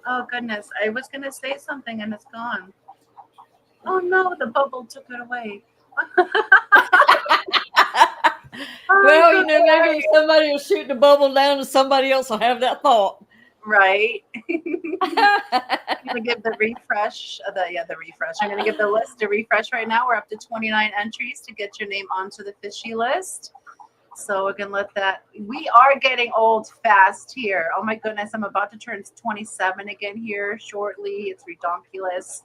Speaker 1: oh goodness. I was gonna say something and it's gone. Oh no, the bubble took it away.
Speaker 3: Well,
Speaker 1: I'm
Speaker 3: you
Speaker 1: so
Speaker 3: know, maybe
Speaker 1: sorry.
Speaker 3: somebody will shoot the bubble down and somebody else will have that thought.
Speaker 1: Right. I'm gonna give the refresh. The refresh. I'm gonna give the list a refresh right now. We're up to 29 entries to get your name onto the fishy list. So we can let that. We are getting old fast here. Oh my goodness, I'm about to turn 27 again here shortly. It's redonkulous.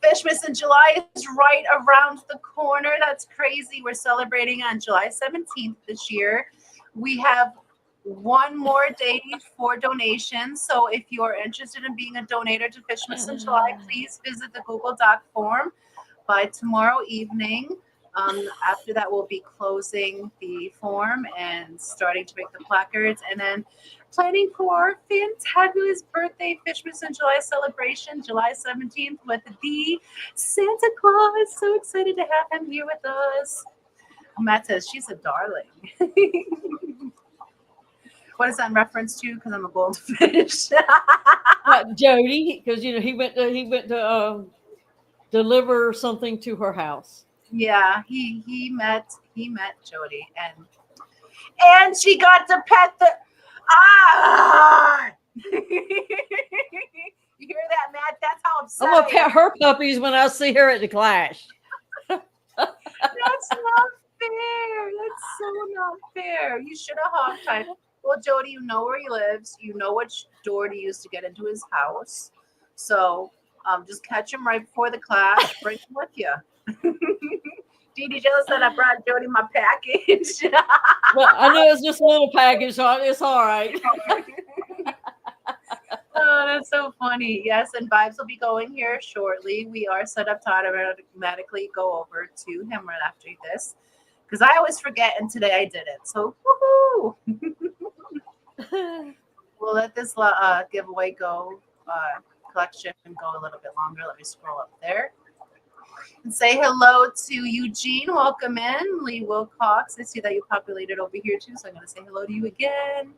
Speaker 1: Fishmas in July is right around the corner. That's crazy. We're celebrating on July 17th this year. We have one more day for donations. So if you're interested in being a donator to Fishmas in July, please visit the Google Doc form by tomorrow evening. After that, we'll be closing the form and starting to make the placards, and then planning for our fantabulous birthday Fishmas in July celebration, July 17th, with the Santa Claus. So excited to have him here with us. Matt says she's a darling. What is that in reference to? Because I'm a goldfish.
Speaker 3: Jody, because you know he went to deliver something to her house.
Speaker 1: Yeah, he met Jody, and she got to pet the You hear that, Matt? That's how upset
Speaker 3: I'm gonna
Speaker 1: I
Speaker 3: pet
Speaker 1: am.
Speaker 3: her puppies when I see her at the Clash.
Speaker 1: That's not fair. That's so not fair. You should have hog tied. Well, Jody, you know where he lives. You know which door to use to get into his house. So just catch him right before the clash. Bring him with you. Didi jealous that I brought Jody my package.
Speaker 3: Well, I know it's just a little package, so it's all right.
Speaker 1: Oh, that's so funny. Yes, and Vibes will be going here shortly. We are set up to automatically go over to him right after this. Because I always forget, and today I did it. So, woohoo! We'll let this giveaway go, collection go a little bit longer. Let me scroll up there. And say hello to Eugene. Welcome in. Lee Wilcox. I see that you populated over here too, so I'm going to say hello to you again.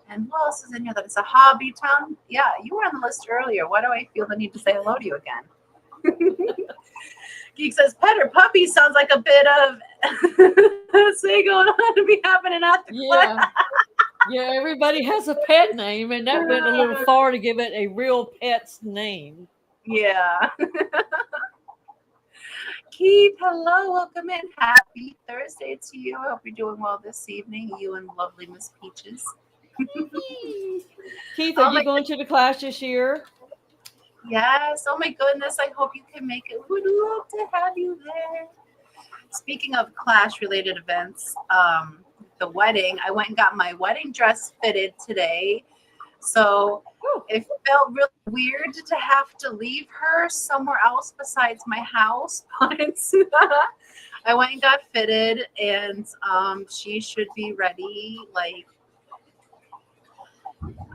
Speaker 1: And who else is in here? That is a hobby town. Yeah, you were on the list earlier. Why do I feel the need to say hello to you again? Geek says, pet or puppy sounds like a bit of say going on to be happening at the
Speaker 3: Yeah. Yeah, everybody has a pet name, and that went a little far to give it a real pet's name.
Speaker 1: Yeah. Keith, hello, welcome in. Happy Thursday to you. I hope you're doing well this evening, you and lovely Miss Peaches.
Speaker 3: Keith, are you going to the Clash this year?
Speaker 1: Yes. Oh my goodness. I hope you can make it. Would love to have you there. Speaking of Clash related events, the wedding, I went and got my wedding dress fitted today. So it felt really weird to have to leave her somewhere else besides my house. But I went and got fitted, and she should be ready like,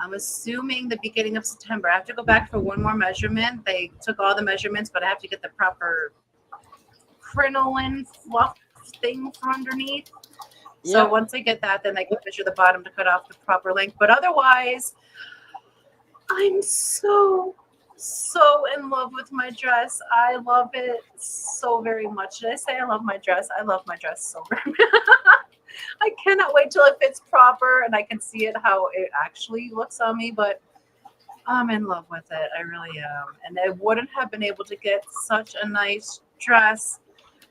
Speaker 1: I'm assuming the beginning of September. I have to go back for one more measurement. They took all the measurements, but I have to get the proper crinoline fluff thing from underneath. So once I get that, then I can measure the bottom to cut off the proper length. But otherwise, I'm so in love with my dress. I love it so very much. Did I say I love my dress? I love my dress so very much. I cannot wait till it fits proper and I can see it how it actually looks on me, but I'm in love with it. I really am. And I wouldn't have been able to get such a nice dress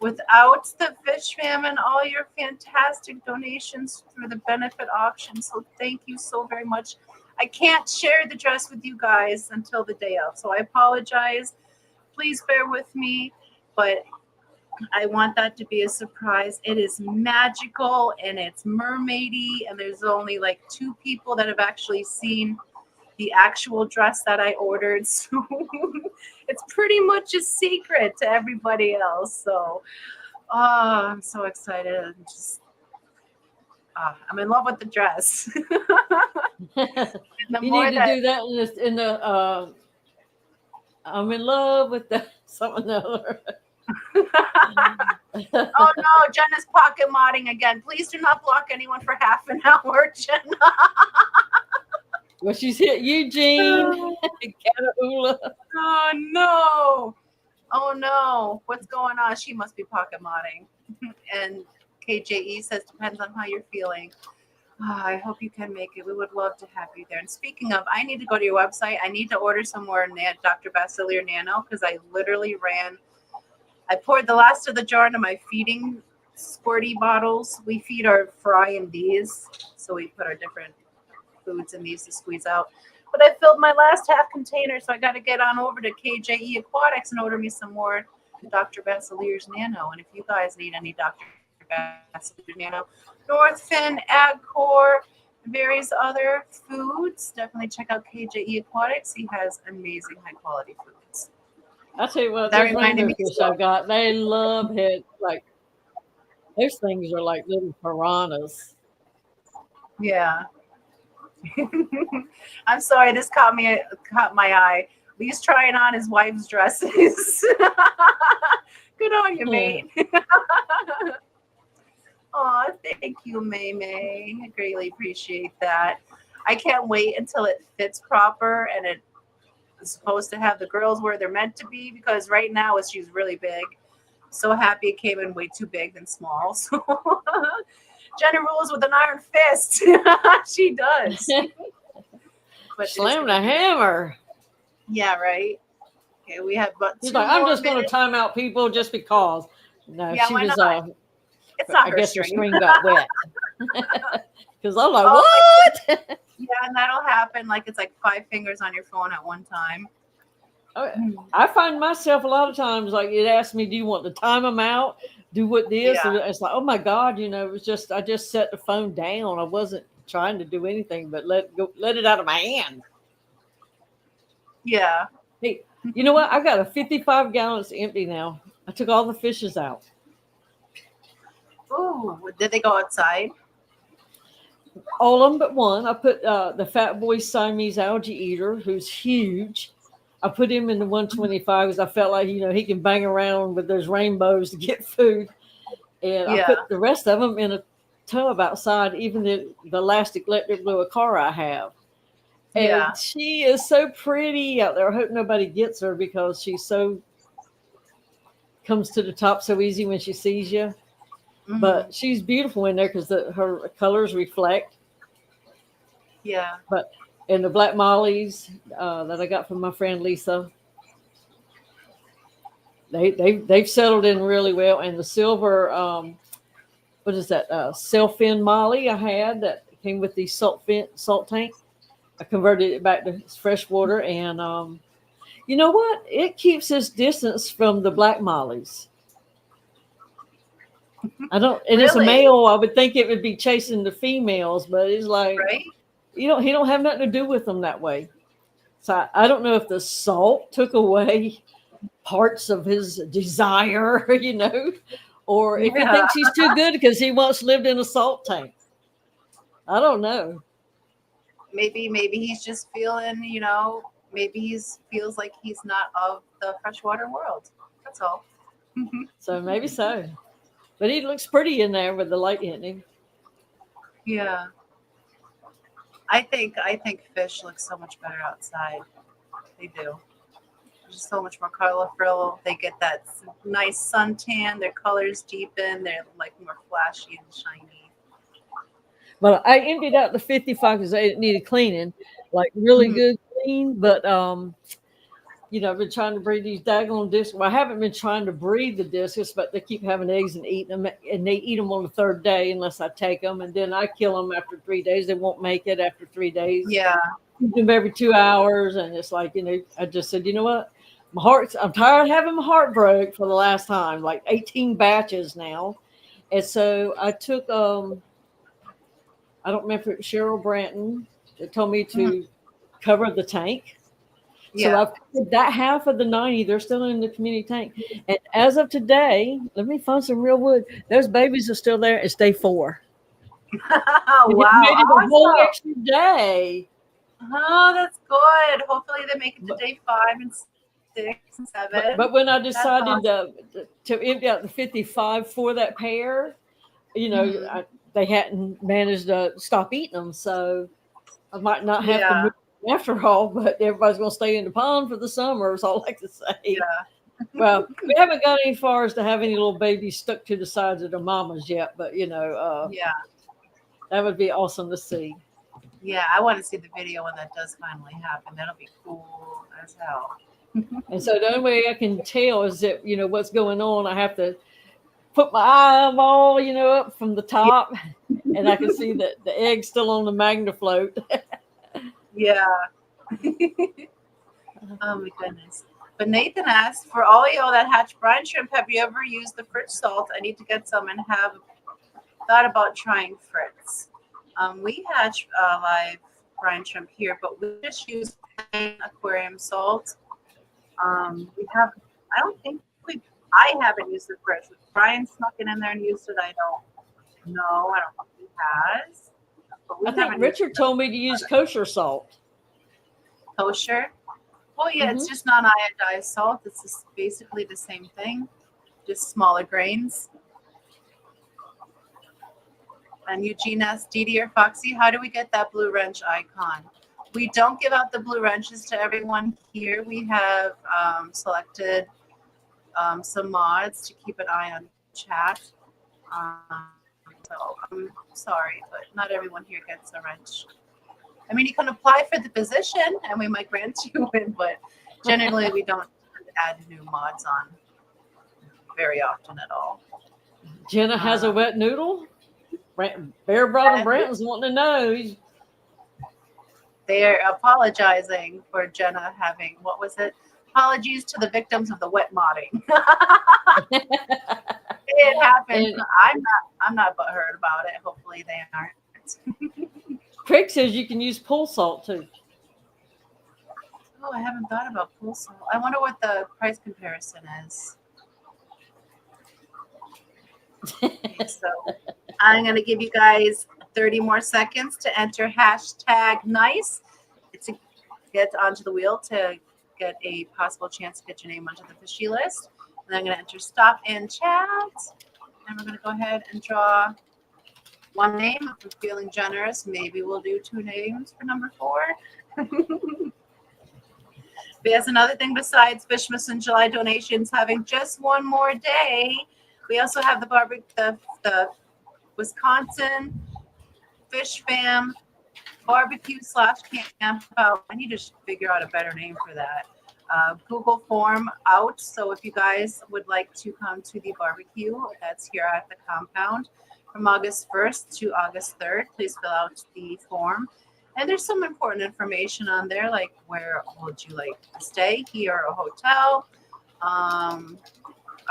Speaker 1: without the Fish Fam and all your fantastic donations through the benefit auction. So thank you so very much. I can't share the dress with you guys until the day of, so I apologize. Please bear with me, but I want that to be a surprise. It is magical and it's mermaidy, and there's only like 2 people that have actually seen the actual dress that I ordered. So it's pretty much a secret to everybody else. So I'm so excited. I'm in love with the dress.
Speaker 3: You need to do that in the I'm in love with the something other.
Speaker 1: Oh no, Jenna's pocket modding again. Please do not block anyone for half an hour, Jenna.
Speaker 3: Well, she's hit Eugene, Catahoula.
Speaker 1: Oh no. Oh no. What's going on? She must be pocket modding. And KJE says depends on how you're feeling. I hope you can make it. We would love to have you there. And speaking of, I need to go to your website. I need to order some more Dr. Bacillus Nano because I literally I poured the last of the jar into my feeding squirty bottles. We feed our fry in these. So we put our different foods in these to squeeze out. But I filled my last half container, so I got to get on over to KJE Aquatics and order me some more Dr. Bacillus Nano. And if you guys need any Dr. Bacillus Nano, Northfin, Agcor, various other foods, definitely check out KJE Aquatics. He has amazing high quality foods.
Speaker 3: I'll tell you what,
Speaker 1: That
Speaker 3: those
Speaker 1: reminded
Speaker 3: rainbow
Speaker 1: me
Speaker 3: fish
Speaker 1: so-
Speaker 3: I got, they love it. Like, those things are like little piranhas.
Speaker 1: Yeah. I'm sorry, this caught my eye. He's trying on his wife's dresses. Good on you, mate. Oh, thank you, May May. I greatly appreciate that. I can't wait until it fits proper and it is supposed to have the girls where they're meant to be, because right now she's really big. So happy it came in way too big than small. So Jenna rules with an iron fist. She does. But
Speaker 3: Slam the hammer.
Speaker 1: yeah, right. Okay, we have but
Speaker 3: He's
Speaker 1: two
Speaker 3: like, I'm
Speaker 1: more
Speaker 3: just going to
Speaker 1: minutes.
Speaker 3: time out people just because. No,
Speaker 1: Yeah,
Speaker 3: she
Speaker 1: why
Speaker 3: was,
Speaker 1: not? It's not
Speaker 3: I
Speaker 1: her
Speaker 3: guess her
Speaker 1: string.
Speaker 3: string got wet. Because I'm like,
Speaker 1: Oh,
Speaker 3: what?
Speaker 1: Yeah, and that'll happen. Like it's like 5 fingers on your phone at one time.
Speaker 3: I find myself a lot of times, like, it asks me, do you want to time them out? Do what this?
Speaker 1: Yeah.
Speaker 3: And it's like, oh my God, it was just, I just set the phone down. I wasn't trying to do anything but let it out of my hand.
Speaker 1: Yeah.
Speaker 3: Hey, you know what? I got a 55 gallons empty now. I took all the fishes out.
Speaker 1: Ooh, did they go outside?
Speaker 3: All of them but one. I put the Fat Boy Siamese algae eater, who's huge. I put him in the 125 because I felt like, he can bang around with those rainbows to get food. And I put the rest of them in a tub outside, even the elastic electric blue Acara I have. And she is so pretty out there. I hope nobody gets her because she's comes to the top so easy when she sees you.
Speaker 1: Mm-hmm.
Speaker 3: But she's beautiful in there because her colors reflect.
Speaker 1: Yeah.
Speaker 3: And the black mollies that I got from my friend Lisa, they've settled in really well. And the silver, what is that? Sailfin molly I had that came with the salt tank. I converted it back to fresh water, and you know what? It keeps its distance from the black mollies. I don't, and it's a male. I would think it would be chasing the females, but it's like,
Speaker 1: right?
Speaker 3: He don't have nothing to do with them that way. So I don't know if the salt took away parts of his desire, or if he thinks he's too good because he once lived in a salt tank. I don't know.
Speaker 1: Maybe he's just feeling, maybe he feels like he's not of the freshwater world. That's all.
Speaker 3: So maybe so. But he looks pretty in there with the light hitting him.
Speaker 1: Yeah. I think fish look so much better outside. They do. They're just so much more colorful. They get that nice suntan. Their colors deepen. They're like more flashy and shiny.
Speaker 3: But I emptied out the 55 because they needed cleaning, like really good clean. But I've been trying to breed these daggone discs. Well, I haven't been trying to breed the discus, but they keep having eggs and eating them, and they eat them on the 3rd day unless I take them, and then I kill them after 3 days. They won't make it after 3 days.
Speaker 1: Yeah.
Speaker 3: Feed them every 2 hours, and it's like, I just said, you know what? I'm tired of having my heart broke for the last time, like 18 batches now. And so I took I don't remember if it was Cheryl Branton that told me to cover the tank. So
Speaker 1: Yeah.
Speaker 3: I've covered that half of the 90. They're still in the community tank. And as of today, let me find some real wood. Those babies are still there. It's day 4. And it
Speaker 1: Wow.
Speaker 3: made it a whole
Speaker 1: Awesome.
Speaker 3: extra day.
Speaker 1: Oh, that's good. Hopefully they make it to day 5 and 6 and 7.
Speaker 3: But when I
Speaker 1: That's
Speaker 3: decided
Speaker 1: awesome.
Speaker 3: to empty out the 55 for that pair,
Speaker 1: Mhm.
Speaker 3: they hadn't managed to stop eating them. So I might not have to
Speaker 1: Yeah.
Speaker 3: move after all, but everybody's going to stay in the pond for the summer, is all I can say.
Speaker 1: Yeah.
Speaker 3: Well, we haven't got any far as to have any little babies stuck to the sides of their mamas yet, but
Speaker 1: Yeah.
Speaker 3: that would be awesome to see.
Speaker 1: Yeah. I want to see the video when that does finally happen. That'll be cool as hell.
Speaker 3: And so the only way I can tell is that, what's going on. I have to put my eyeball, up from the top, and I can see that the egg's still on the Magnafloat.
Speaker 1: Yeah. Oh my goodness. But Nathan asked, for all y'all that hatch brine shrimp, have you ever used the Fritz salt? I need to get some and have thought about trying Fritz. We hatch live brine shrimp here, but we just use plain aquarium salt. We have, I don't think I haven't used the Fritz. If Brian snuck it in there and used it, I don't know. I don't think he has. But we
Speaker 3: I think
Speaker 1: haven't
Speaker 3: Richard
Speaker 1: used
Speaker 3: told me to use kosher salt.
Speaker 1: kosher. Well, yeah, it's
Speaker 3: Mhm.
Speaker 1: just non-iodized salt. It's just basically the same thing, just smaller grains. And Eugene asked, Didi or Foxy, how do we get that blue wrench icon? We don't give out the blue wrenches to everyone here. We have selected some mods to keep an eye on chat. So I'm sorry, but not everyone here gets a wrench. I mean, you can apply for the position and we might grant you one, but generally we don't add new mods on very often at all.
Speaker 3: Jenna has a wet noodle. Bear Brother Branton's wanting to know.
Speaker 1: They're apologizing for Jenna having, what was it? Apologies to the victims of the wet modding. It happens.
Speaker 3: And
Speaker 1: I'm not butthurt about it. Hopefully they aren't.
Speaker 3: Craig says you can use pool salt too.
Speaker 1: Oh, I haven't thought about pool salt. I wonder what the price comparison is. Okay, so I'm going to give you guys 30 more seconds to enter hashtag nice. It's to get onto the wheel to get a possible chance to get your name onto the fishy list. And I'm going to enter stop and chat. And we're going to go ahead and draw one name. If we're feeling generous, maybe we'll do 2 names for number 4. There's another thing besides Fishmas in July donations having just one more day. We also have the Wisconsin Fish Fam barbecue/camp out. I need to figure out a better name for that. Google form out. So if you guys would like to come to the barbecue, that's here at the compound from August 1st to August 3rd, please fill out the form. And there's some important information on there, like where would you like to stay, here or a hotel?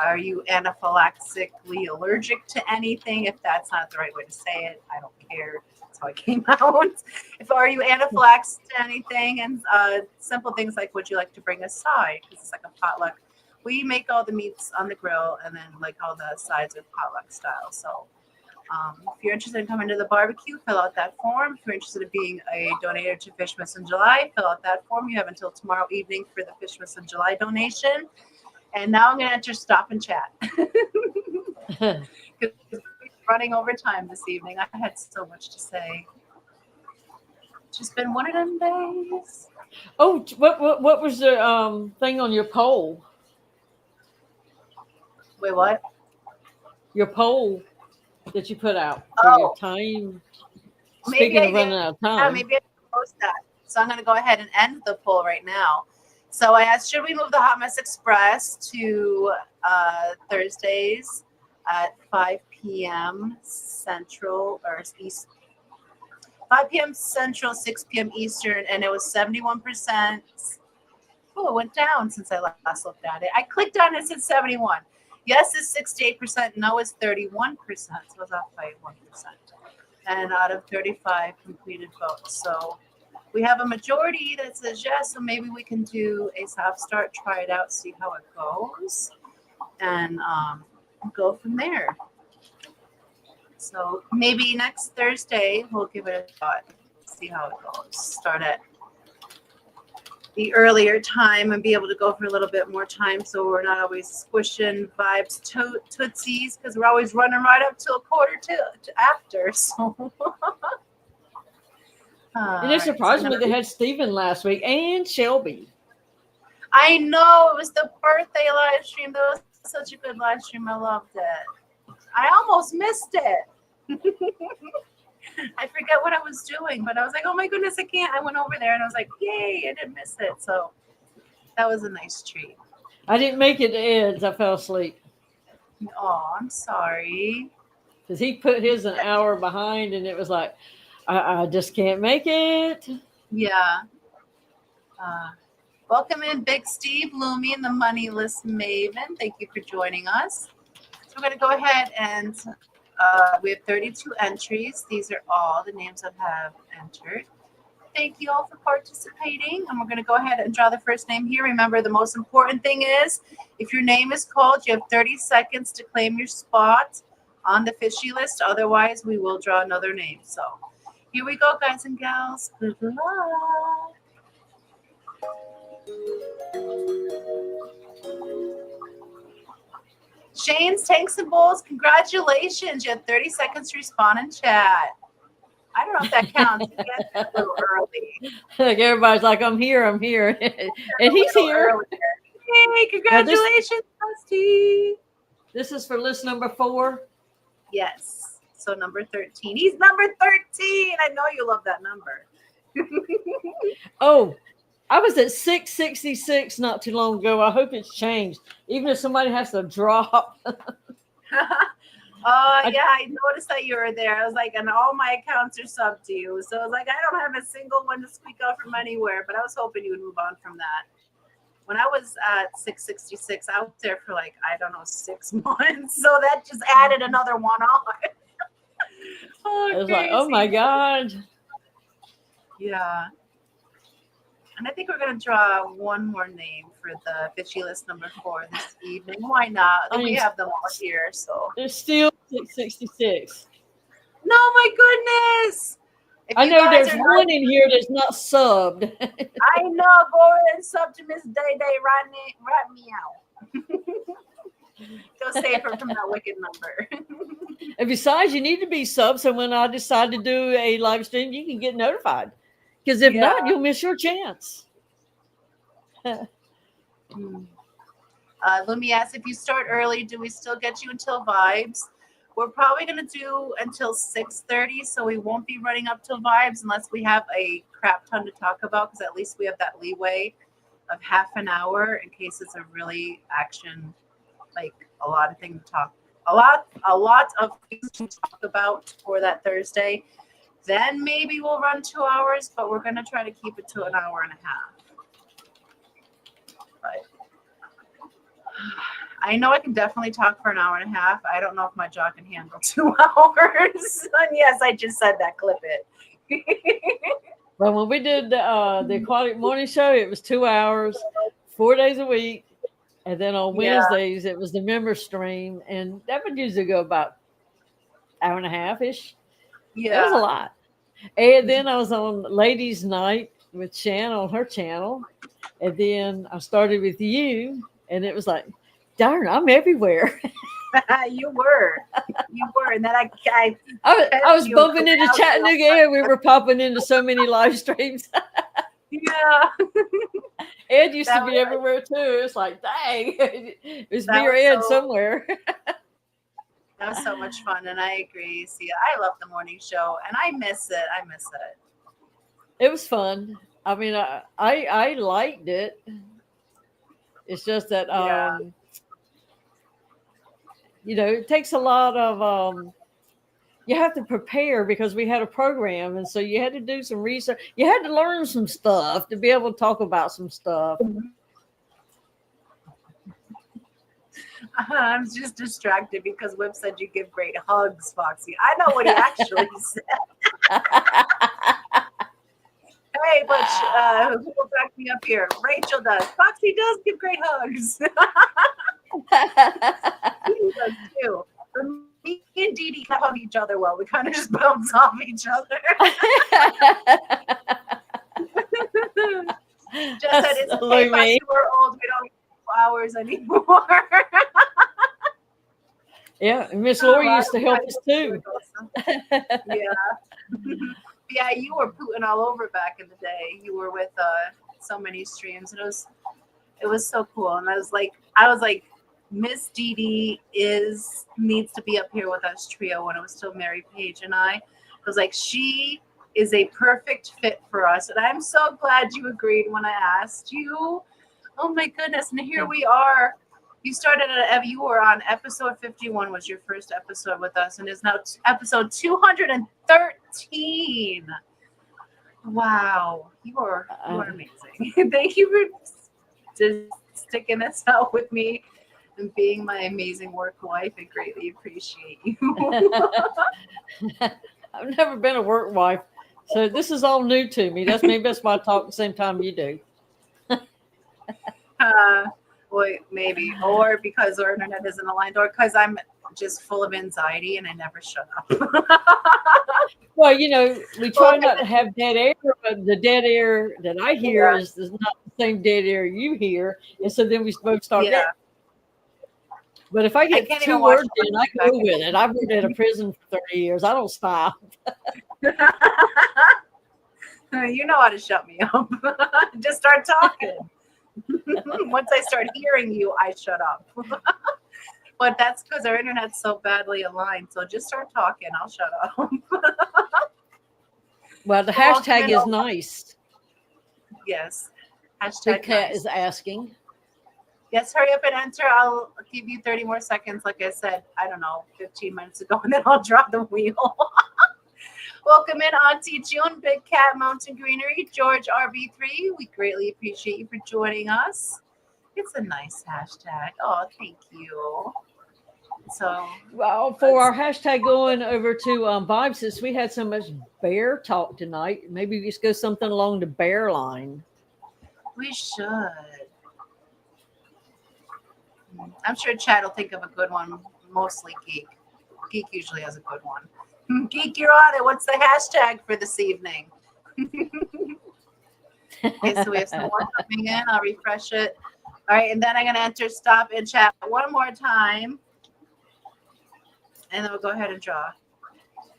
Speaker 1: Are you anaphylactically allergic to anything? If that's not the right way to say it, I don't care. That's how it came out. Are you anaphylaxed to anything? And simple things like, would you like to bring a side? Because it's like a potluck. We make all the meats on the grill and then like all the sides are potluck style. So if you're interested in coming to the barbecue, fill out that form. If you're interested in being a donator to Fishmas in July, fill out that form. You have until tomorrow evening for the Fishmas in July donation. And now I'm going to enter stop and chat. Running over time this evening. I had so much to say. Just been one of them days.
Speaker 3: Oh, what was the thing on your poll?
Speaker 1: Wait, what?
Speaker 3: Your poll that you put out for your time. Speaking of running out of time.
Speaker 1: Yeah, maybe I can post that. So I'm going to go ahead and end the poll right now. So I asked, should we move the Hot Mess Express to Thursdays at 5 p.m. Central or East? 5 p.m. Central, 6 p.m. Eastern, and it was 71% Oh, it went down since I last looked at it. I clicked on it, it said 71. Yes is 68%, no is 31%. So it was off by 1%. And out of 35 completed votes. So we have a majority that says yes, so maybe we can do a soft start, try it out, see how it goes, and go from there. So maybe next Thursday we'll give it a thought, see how it goes. Start at the earlier time and be able to go for a little bit more time, so we're not always squishing vibes tootsies, because we're always running right up till quarter to after. So.
Speaker 3: And it surprised me they had Stephen last week and Shelby.
Speaker 1: I know, it was the birthday live stream. That was such a good live stream. I loved it. I almost missed it. I forget what I was doing, but I was like, oh my goodness, I can't. I went over there and I was like, yay, I didn't miss it. So that was a nice treat.
Speaker 3: I didn't make it to Ed's. I fell asleep.
Speaker 1: Oh, I'm sorry.
Speaker 3: Because he put his an hour behind, and it was like, I just can't make it.
Speaker 1: Yeah. Welcome in, Big Steve, Loomy, and the Money List Maven. Thank you for joining us. So we're going to go ahead and we have 32 entries. These are all the names that have entered. Thank you all for participating. And we're going to go ahead and draw the first name here. Remember, the most important thing is if your name is called, you have 30 seconds to claim your spot on the fishy list. Otherwise, we will draw another name. So here we go, guys and gals. Good luck. Shane's Tanks and Bowls, congratulations. You had 30 seconds to respond in chat. I don't know if that counts. You get a little early.
Speaker 3: Like everybody's like, I'm here. And he's here.
Speaker 1: Hey, congratulations, Dusty.
Speaker 3: This is for list number 4.
Speaker 1: Yes. So number 13. He's number 13. I know you love that number.
Speaker 3: Oh, I was at 666 not too long ago. I hope it's changed. Even if somebody has to drop.
Speaker 1: Yeah, I noticed that you were there. I was like, and all my accounts are sub to you. So I was like, I don't have a single one to speak out from anywhere, but I was hoping you would move on from that. When I was at 666, I was there for like, I don't know, 6 months. So that just added another one on.
Speaker 3: I was like, oh my God.
Speaker 1: Yeah. And I think we're going to draw one more name for the fishy list number 4 this evening. Why not? We have them all here. So
Speaker 3: there's still 666.
Speaker 1: No, my goodness.
Speaker 3: I know there's one in here that's not subbed.
Speaker 1: I know. Go ahead and sub to Miss Day right me out. Go save her from that wicked number.
Speaker 3: And besides, you need to be subbed, so when I decide to do a live stream, you can get notified. Because if not, you'll miss your chance.
Speaker 1: Lumi asks, if you start early, do we still get you until vibes? We're probably going to do until 6:30, so we won't be running up till vibes unless we have a crap ton to talk about, because at least we have that leeway of half an hour in case it's a really action, like a lot of things to talk, a lot of things to talk about for that Thursday. Then maybe we'll run 2 hours, but we're going to try to keep it to an hour and a half. But I know I can definitely talk for an hour and a half. I don't know if my jaw can handle 2 hours. And yes, I just said that. Clip it.
Speaker 3: Well, when we did the Aquatic Morning Show, it was 2 hours, 4 days a week. And then on Wednesdays, it was the member stream. And that would usually go about an hour and a half-ish.
Speaker 1: Yeah.
Speaker 3: That was a lot. And then I was on Ladies Night with Shan on her channel. And then I started with you. And it was like, darn, I'm everywhere.
Speaker 1: You were. And then I
Speaker 3: was bumping into Chattanooga, and we were popping into so many live streams.
Speaker 1: Yeah.
Speaker 3: Ed used to be everywhere too. It's like, dang, it was me or Ed somewhere.
Speaker 1: That was so much fun, and I agree. See, I love the morning show, and I miss it.
Speaker 3: It was fun. I mean, I liked it. It's just that, it takes a lot of, you have to prepare because we had a program. And so you had to do some research. You had to learn some stuff to be able to talk about some stuff.
Speaker 1: I'm just distracted because Whip said you give great hugs, Foxy. I know what he actually said. Hey, but who will back me up here? Rachel does. Foxy does give great hugs. He does too. But me and Didi can hug each other well. We kind of just bounce off each other. Just said it's okay, Foxy, we're old. We don't get flowers anymore.
Speaker 3: Yeah, Miss Lori used to help us too.
Speaker 1: Yeah. Yeah, you were pooting all over back in the day. You were with so many streams, and it was so cool. And I was like, Miss Didi needs to be up here with us trio when it was still Mary Page and I. I was like, she is a perfect fit for us, and I'm so glad you agreed when I asked you. Oh my goodness! And here we are. You started you were on episode 51 was your first episode with us, and is now episode 213. Wow, you are amazing. Thank you for sticking this out with me and being my amazing work wife. I greatly appreciate you.
Speaker 3: I've never been a work wife, so this is all new to me. Maybe that's why I talk at the same time you do.
Speaker 1: Well, maybe, or because our internet isn't aligned, or because I'm just full of anxiety and I never shut up.
Speaker 3: Well, we try not to have dead air, but the dead air that I hear is not the same dead air you hear, and so then we both start that. But if I get 2 words in, I go with it. I've worked at a prison for 30 years. I don't stop.
Speaker 1: You know how to shut me up. Just start talking. Once I start hearing you, I shut up. But that's because our internet's so badly aligned. So just start talking. I'll shut up.
Speaker 3: Well, the hashtag is nice.
Speaker 1: Yes. Hashtag
Speaker 3: Big Cat
Speaker 1: nice.
Speaker 3: is asking.
Speaker 1: Yes, hurry up and enter. I'll give you 30 more seconds. Like I said, I don't know, 15 minutes ago, and then I'll drop the wheel. Welcome in, Auntie June, Big Cat Mountain Greenery, George RB3. We greatly appreciate you for joining us. It's a nice hashtag. Oh, thank you. So,
Speaker 3: well, for our hashtag going over to Vibe, since we had so much bear talk tonight, maybe we just go something along the bear line.
Speaker 1: We should. I'm sure Chad will think of a good one, mostly Geek. Geek usually has a good one. Geek, you're on it. What's the hashtag for this evening? Okay, so we have some more coming in. I'll refresh it. All right, and then I'm going to enter stop and chat one more time. And then we'll go ahead and draw.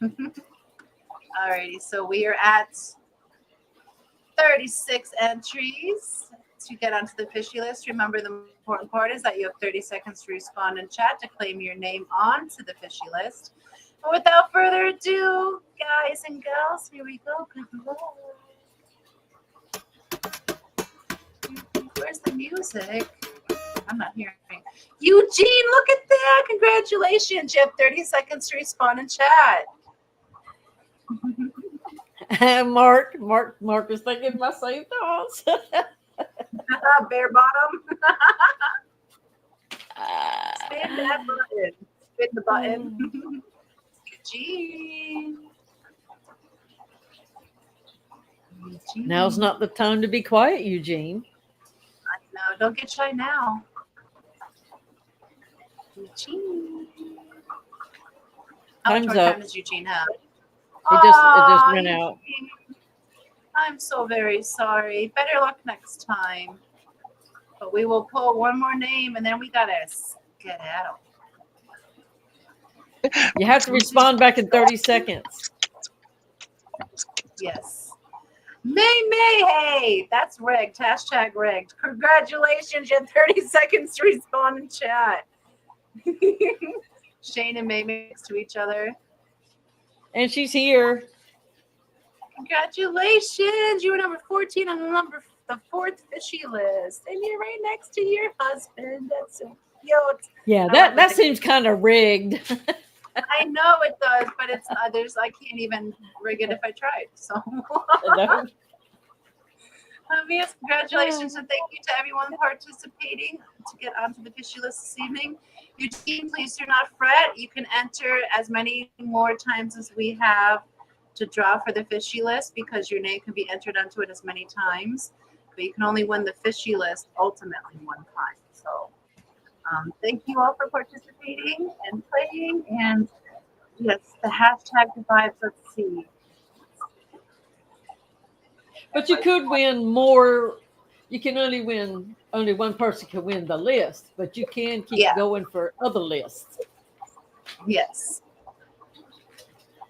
Speaker 1: All righty, so we are at 36 entries to get onto the fishy list. Remember, the important part is that you have 30 seconds to respond in chat to claim your name onto the fishy list. But without further ado, guys and gals, here we go. Good Lord. Where's the music? I'm not hearing. Eugene, look at that. Congratulations. You have 30 seconds to respond in chat.
Speaker 3: Mark is thinking my same thoughts.
Speaker 1: Bare bottom. Spin that button. Spin the button. Eugene.
Speaker 3: Now's not the time to be quiet, Eugene.
Speaker 1: I know. Don't get shy now. Eugene. How much more time does Eugene have?
Speaker 3: It just ran out.
Speaker 1: I'm so very sorry. Better luck next time. But we will pull one more name and then we gotta get out.
Speaker 3: You have to respond back in 30 seconds.
Speaker 1: Yes. May, hey, that's rigged. Hashtag rigged. Congratulations. You have 30 seconds to respond in chat. Shane and May next to each other.
Speaker 3: And she's here.
Speaker 1: Congratulations. You were number 14 on the fourth fishy list. And you're right next to your husband. That's so cute.
Speaker 3: Yeah, that seems kind of rigged.
Speaker 1: I know it does, but it's I can't even rig it if I tried. So Yes, congratulations and thank you to everyone participating to get onto the fishy list this evening. Eugene, please do not fret. You can enter as many more times as we have to draw for the fishy list because your name can be entered onto it as many times. But you can only win the fishy list ultimately one time. So thank you all for participating and playing. And yes, the hashtag vibes. Let's see.
Speaker 3: But you could win more. You can only one person can win the list, but you can keep going for other lists.
Speaker 1: Yes.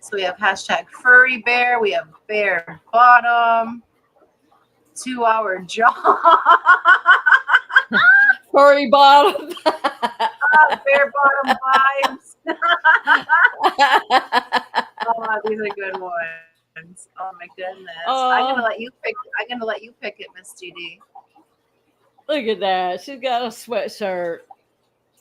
Speaker 1: So we have hashtag furry bear. We have bear bottom. 2 hour jaw.
Speaker 3: Furry bottom.
Speaker 1: Bear bottom vibes. Oh, these are good ones. Oh my goodness. I'm gonna let you pick. I'm gonna let you pick it, Miss Didi.
Speaker 3: Look at that. She's got a sweatshirt.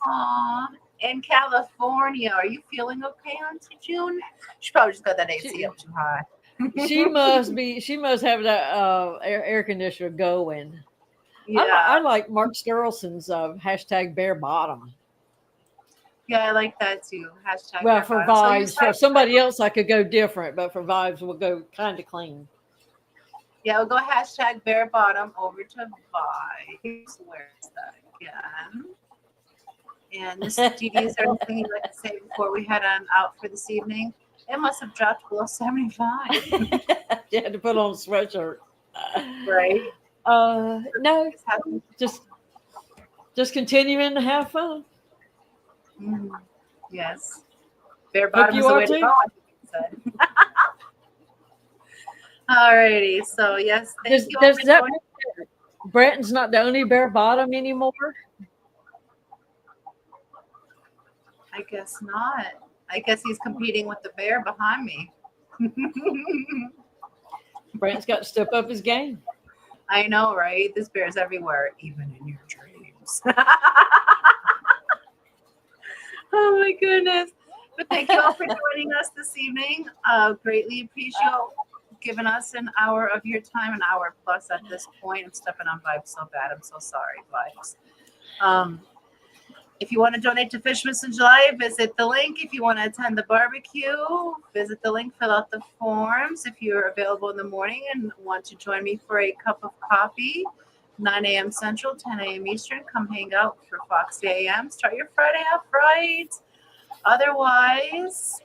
Speaker 1: Aw. In California, are you feeling okay, Auntie June? She probably just got that AC up too high.
Speaker 3: She must have that air conditioner going.
Speaker 1: Yeah.
Speaker 3: I like Mark Sterlson's hashtag bare bottom.
Speaker 1: Yeah, I like that too. Hashtag
Speaker 3: Well,
Speaker 1: bare
Speaker 3: for
Speaker 1: bottom.
Speaker 3: vibes, for somebody else, I could go different, but for vibes, we'll go kind of clean.
Speaker 1: Yeah, we'll go hashtag bare bottom over to vibes. Where's that again? And Miss Didi, is there anything you'd like to say before we head on out for this evening? It must have dropped below 75.
Speaker 3: You had to put on a sweatshirt.
Speaker 1: Right?
Speaker 3: No, just continuing to have fun.
Speaker 1: Yes. Bare bottom is the way to go, I think you said. Alrighty, so yes, thank you all for joining.
Speaker 3: Brenton's not the only bare bottom anymore.
Speaker 1: I guess not. I guess he's competing with the bear behind me.
Speaker 3: Brent's got to step up his game.
Speaker 1: I know, right? This bear's everywhere, even in your dreams. Oh my goodness. But thank you all for joining us this evening. Greatly appreciate giving us an hour of your time, an hour plus at this point. I'm stepping on Vibes so bad. I'm so sorry, Vibes. If you want to donate to Fishmas in July, visit the link. If you want to attend the barbecue, visit the link, fill out the forms. If you're available in the morning and want to join me for a cup of coffee, 9 a.m. Central, 10 a.m. Eastern, come hang out for Foxy AM. Start your Friday off right. Otherwise,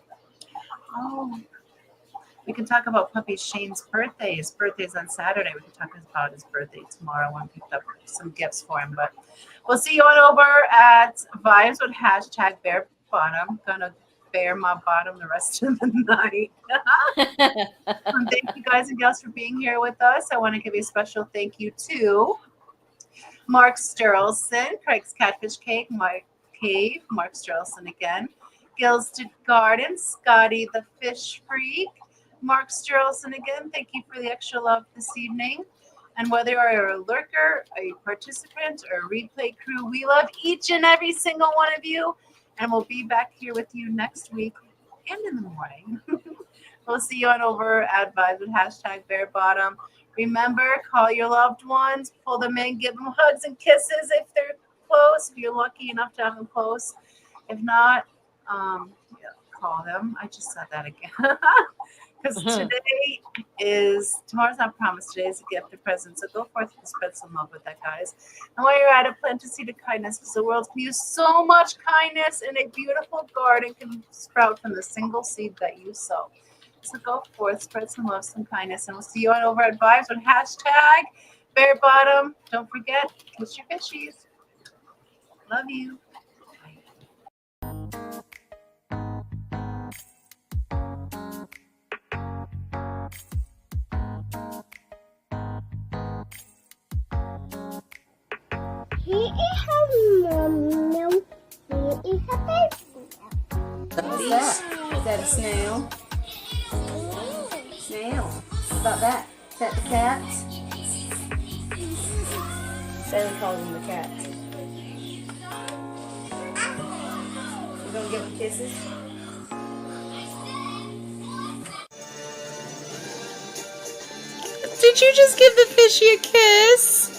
Speaker 1: we can talk about Puppy Shane's birthday. His birthday's on Saturday. We can talk about his birthday tomorrow when we picked up some gifts for him. But we'll see you on over at Vibes with hashtag bare bottom. Gonna bare my bottom the rest of the night. Thank you guys and gals for being here with us. I want to give you a special thank you to Mark Sterlson, Craig's Catfish Cake, Mike Cave, Mark Sterlson again, Gilsted Garden, Scotty the Fish Freak, Mark Sterlson again. Thank you for the extra love this evening. And whether you're a lurker, a participant, or a replay crew, we love each and every single one of you. And we'll be back here with you next week and in the morning. We'll see you on over at Vibes with hashtag bare bottom. Remember, call your loved ones, pull them in, give them hugs and kisses if they're close, if you're lucky enough to have them close. If not, call them. I just said that again. Because tomorrow's not promised. Today is a gift, a present. So go forth and spread some love with that, guys. And while you're at it, plant a seed of kindness because the world can use so much kindness, and a beautiful garden can sprout from the single seed that you sow. So go forth, spread some love, some kindness, and we'll see you on over at Vibes with hashtag bare bottom. Don't forget, kiss your fishies. Love you.
Speaker 8: What's that? Is that a snail? Snail. What about that? Is that the cats? Bailey calls them the cats. You gonna give them kisses?
Speaker 1: Did you just give the fishy a kiss?